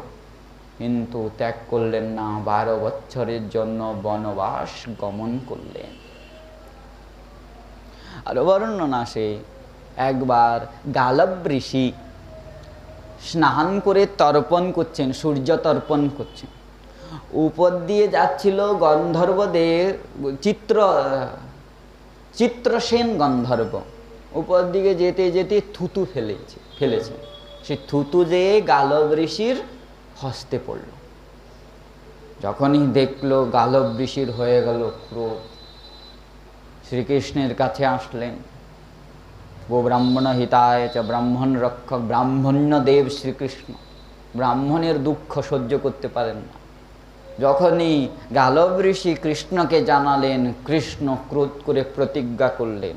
S1: কিন্তু ত্যাগ করলেন না, 12 বছরের জন্য বনবাস গমন করলেন। আরো বর্ণনা আসে, একবার গালব ঋষি স্নান করে তর্পণ করছেন, সূর্য তর্পণ করছেন। উপর দিয়ে যাচ্ছিল গন্ধর্বদের চিত্রসেন গন্ধর্ব। উপর দিকে যেতে যেতে থুতু ফেলেছে। সে থুতু যেয়ে গালব ঋষির হস্তে পড়ল। যখনই দেখলো গালব ঋষির হয়ে গেল ক্রোধ, শ্রীকৃষ্ণের কাছে আসলেন। গো ব্রাহ্মণ হিতায় চ ব্রাহ্মণ রক্ষক, ব্রাহ্মণ্য দেব শ্রীকৃষ্ণ ব্রাহ্মণের দুঃখ সহ্য করতে পারেন না। যখনই গালব ঋষি কৃষ্ণকে জানালেন, কৃষ্ণ ক্রোধ করে প্রতিজ্ঞা করলেন,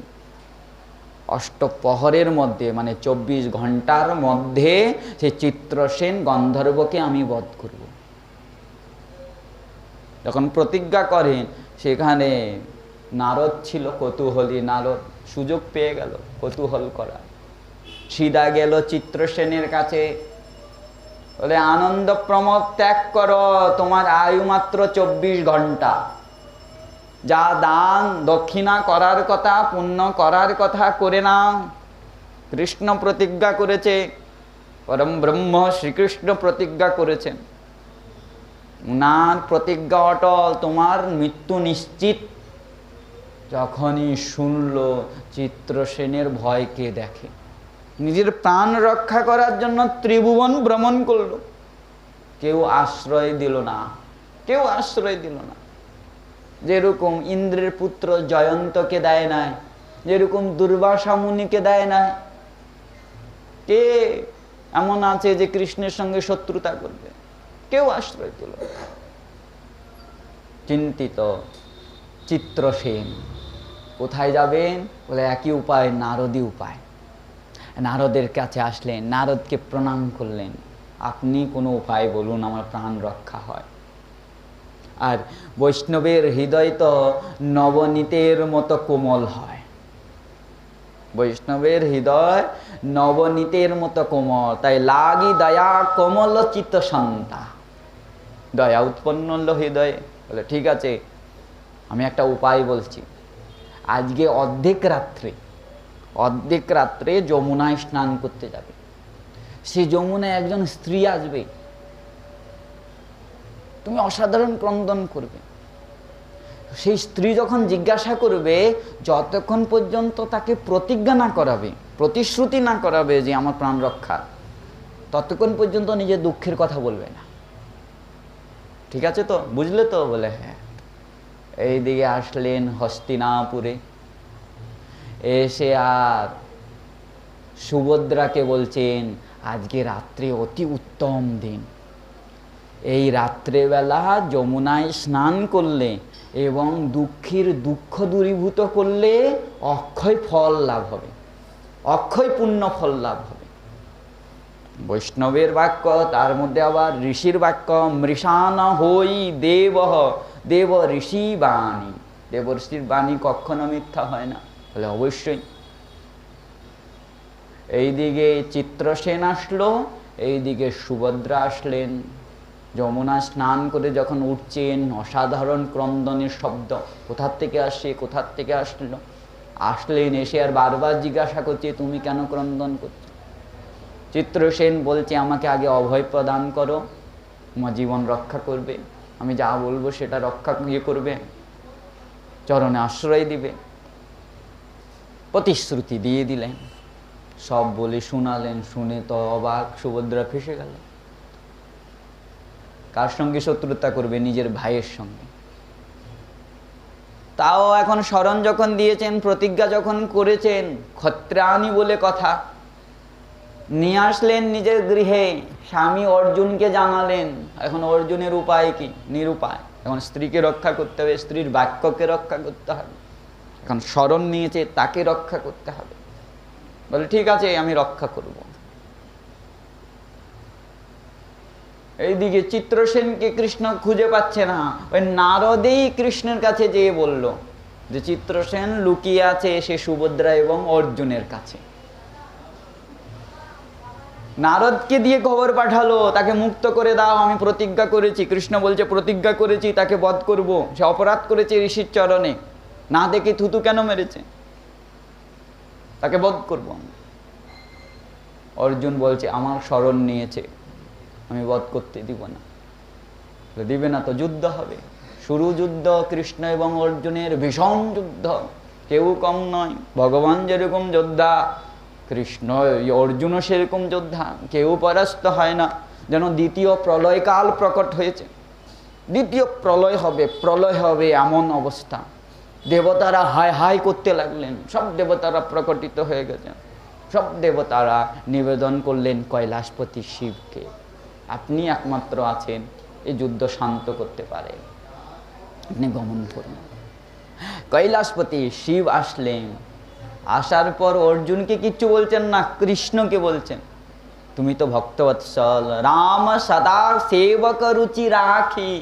S1: অষ্টপ্রহরের মধ্যে মানে 24 ঘন্টার মধ্যে সে চিত্রসেন গন্ধর্বকে আমি বধ করব। যখন প্রতিজ্ঞা করেন, সেখানে নারদ ছিল কৌতূহলী। নারদ সুযোগ পেয়ে গেল কৌতূহল করা, সিধা গেল চিত্রসেনের কাছে। বলে, আনন্দ প্রমোদ ত্যাগ করো, তোমার আয়ু মাত্র 24 ঘন্টা। যা দান দক্ষিণা করার কথা, পুণ্য করার কথা করে নাও। কৃষ্ণ প্রতিজ্ঞা করেছে, পরম ব্রহ্ম শ্রীকৃষ্ণ প্রতিজ্ঞা করেছেন, উনার প্রতিজ্ঞা অটল, তোমার মৃত্যু নিশ্চিত। যখনই শুনল, চিত্রসেনের ভয়কে দেখে, নিজের প্রাণ রক্ষা করার জন্য ত্রিভুবন ভ্রমণ করলো, কেউ আশ্রয় দিল না, কেউ আশ্রয় দিল না। যেরকম ইন্দ্রের পুত্র জয়ন্তকে দেয় নাই, যেরকম দুর্বাসা মুনিকে দেয় নাই। কে এমন আছে যে কৃষ্ণের সঙ্গে শত্রুতা করবে? কেউ আশ্রয় দিল না। চিন্তিত চিত্রসেন কোথায় যাবেন? বলে, একই উপায়, নারদী উপায়। নারদের কাছে আসলেন, নারদকে প্রণাম করলেন, আপনি কোনো উপায় বলুন, আমার প্রাণ রক্ষা হয়। আর বৈষ্ণবের হৃদয় তো নবনীতের মতো কোমল হয়। বৈষ্ণবের হৃদয় নবনীতের মতো কোমল, তাই লাগি দয়া কোমল চিত্ত শান্তা। দয়া উৎপন্ন হলো হৃদয়ে। বলে ঠিক আছে, আমি একটা উপায় বলছি। আজকে অর্ধেক রাত্রে যমুনায় স্নান করতে যাবে। সেই যমুনায় একজন স্ত্রী আসবে, তুমি অসাধারণ ক্রন্দন করবে। সেই স্ত্রী যখন জিজ্ঞাসা করবে, যতক্ষণ পর্যন্ত তাকে প্রতিজ্ঞা না করাবে, প্রতিশ্রুতি না করাবে যে আমার প্রাণ রক্ষা, ততক্ষণ পর্যন্ত নিজের দুঃখের কথা বলবে না। ঠিক আছে তো, বুঝলে তো? বলে হ্যাঁ। এইদিকে আসলেন হস্তিনাপুরে, এসে আর সুভদ্রাকে বলছেন, আজকে রাত্রে অতি উত্তম দিন, এই রাত্রেবেলা যমুনায় স্নান করলে এবং দুঃখের দুঃখ দূরীভূত করলে অক্ষয় ফল লাভ হবে, অক্ষয় পুণ্য ফল লাভ হবে। বৈষ্ণবের বাক্য, তার মধ্যে আবার ঋষির বাক্য, মৃষান হই দেব দেব ঋষি বাণী। দেবর্ষির বাণী কখনো মিথ্যা হয় না। বলে অবশ্যই। এইদিকে চিত্রসেন আসলো, এইদিকে সুভদ্রা আসলেন। যমুনা স্নান করে যখন উঠছেন, অসাধারণ ক্রন্দনের শব্দ কোথার থেকে আসছে, কোথার থেকে আসলো। আসলেন, এসে আর বারবার জিজ্ঞাসা করছে, তুমি কেন ক্রন্দন করছো? চিত্রসেন বলছে, আমাকে আগে অভয় প্রদান করো, আমার জীবন রক্ষা করবে, আমি যা বলবো সেটা রক্ষা করবে, চরণে আশ্রয় দিবে। প্রতিশ্রুতি দিয়ে দিলেন, সব বলে শোনালেন। শুনে তো অবাক, সুভদ্রা ফেসে গেল। কার সঙ্গে শত্রুতা করবে? নিজের ভাইয়ের সঙ্গে। তাও এখন শরণ যখন দিয়েছেন, প্রতিজ্ঞা যখন করেছেন, ক্ষত্রাণী বলে কথা, নিয়ে আসলেন নিজের গৃহে। স্বামী অর্জুনকে জানালেন। এখন অর্জুনের উপায় কি? নিরুপায়। এখন স্ত্রীকে রক্ষা করতে হবে, স্ত্রীর বাক্যকে রক্ষা করতে হবে। এখন শরণ নিয়েছে, তাকে রক্ষা করতে হবে। বলে ঠিক আছে, আমি রক্ষা করব। এইদিকে চিত্রসেনকে কৃষ্ণ খুঁজে পাচ্ছে না। ওই নারদেই কৃষ্ণের কাছে যেয়ে বলল যে চিত্রসেন লুকিয়ে আছে সে সুভদ্রা এবং অর্জুনের কাছে। নারদকে দিয়ে খবর পাঠালো, তাকে মুক্ত করে দাও, আমি প্রতিজ্ঞা করেছি। কৃষ্ণ বলছে প্রতিজ্ঞা করেছি, তাকে বধ করব, সে অপরাধ করেছে ঋষির চরণে, না দেখে থুতু কেন মেরেছে, তাকে বধ করব। অর্জুন বলছে আমার শরণ নিয়েছে, আমি বধ করতে দিব না। দিবে না তো যুদ্ধ হবে। শুরু যুদ্ধ, কৃষ্ণ এবং অর্জুনের ভীষণ যুদ্ধ, কেউ কম নয়। ভগবান যেরকম যোদ্ধা, কৃষ্ণ অর্জুনও সেরকম যোদ্ধা, কেউ পরাস্ত হয় না। যেন দ্বিতীয় প্রলয়কাল প্রকট হয়েছে, দ্বিতীয় প্রলয় হবে এমন অবস্থা। দেবতারা হায় হায় করতে লাগলেন, সব দেবতারা প্রকটিত হয়ে গেছেন। সব দেবতারা নিবেদন করলেন কৈলাসপতি শিবকে, আপনি একমাত্র আছেন এই যুদ্ধ শান্ত করতে পারে, আপনি গমন করুন। কৈলাসপতি শিব আসলেন। আসার পর অর্জুনকে কিচ্ছু বলছেন না, কৃষ্ণকে বলছেন তুমি তো ভক্তবৎসল, রাম সদা সেবক রুচি রাখি।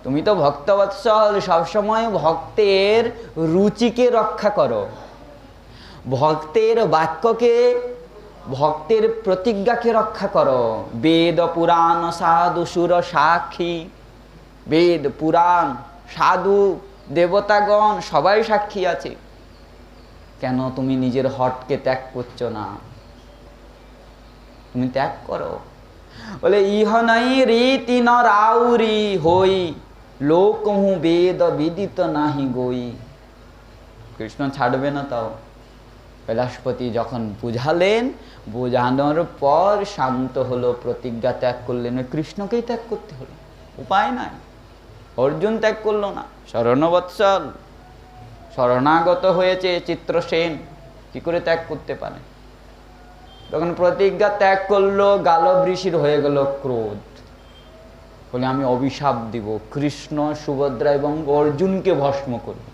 S1: তুমি তো ভক্তবৎসল, সবসময় ভক্তের রুচিকে রক্ষা করো, ভক্তের বাক্যকে, ভক্তের প্রতিজ্ঞাকে রক্ষা করো। বেদ পুরাণ সাধু সুর সাক্ষী, বেদ পুরাণ সাধু দেবতাগণ সবাই সাক্ষী আছে। কেন তুমি নিজের হটকে ত্যাগ করছো না? তুমি ত্যাগ করো। বলে ইহ নাই রীতি ন রাউরি হই, লোক হু বেদ বিদিত নাহি গই। কৃষ্ণ ছাড়বে না। তাও কৈলাসপতি যখন বুঝালেন, বোঝানোর পর শান্ত হলো, প্রতিজ্ঞা ত্যাগ করলেন। কৃষ্ণকেই ত্যাগ করতে হলো, উপায় নাই। অর্জুন ত্যাগ করলো না, শরণবৎসল শরণাগত হয়েছে চিত্রসেন, কি করে ত্যাগ করতে পারে? তখন প্রতিজ্ঞা ত্যাগ করলো, গালব ঋষির হয়ে গেল ক্রোধ। বলে আমি অভিশাপ দিব, কৃষ্ণ সুভদ্রা এবং অর্জুনকে ভস্ম করবে।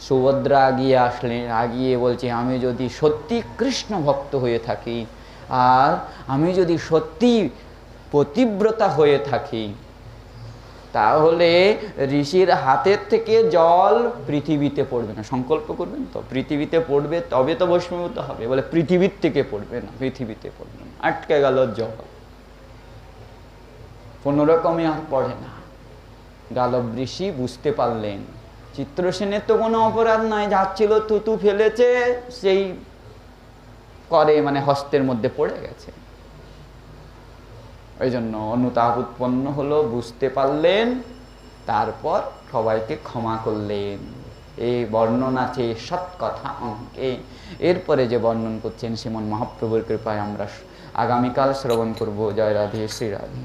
S1: সুভদ্রা আগিয়ে আসলেন, আগিয়ে বলছে আমি যদি সত্যি কৃষ্ণ ভক্ত হয়ে থাকি, আর আমি যদি সত্যি পতিব্রতা হয়ে থাকি, তাহলে ঋষির হাতের থেকে জল পৃথিবীতে পড়বে না। সংকল্প করবেন তো পৃথিবীতে পড়বে, তবে তো ভস্মীভূত হবে। বলে পৃথিবীর থেকে পড়বে না, পৃথিবীতে পড়বে না। আটকে গেল জল, কোনোরকমে আর পড়ে না। গালব ঋষি বুঝতে পারলেন চিত্রসেনের তো কোনো অপরাধ নাই, যাচ্ছিল থুতু ফেলেছে, সেই করে মানে হস্তের মধ্যে পড়ে গেছে। ওই জন্য অনুতাপ উৎপন্ন হলো, বুঝতে পারলেন, তারপর সবাইকে ক্ষমা করলেন। এই বর্ণনা আছে সৎ কথা অঙ্কে। এরপরে যে বর্ণন করছেন শ্রীমন মহাপ্রভুর কৃপায় আমরা আগামীকাল শ্রবণ করব। জয় রাধে, শ্রী রাধে।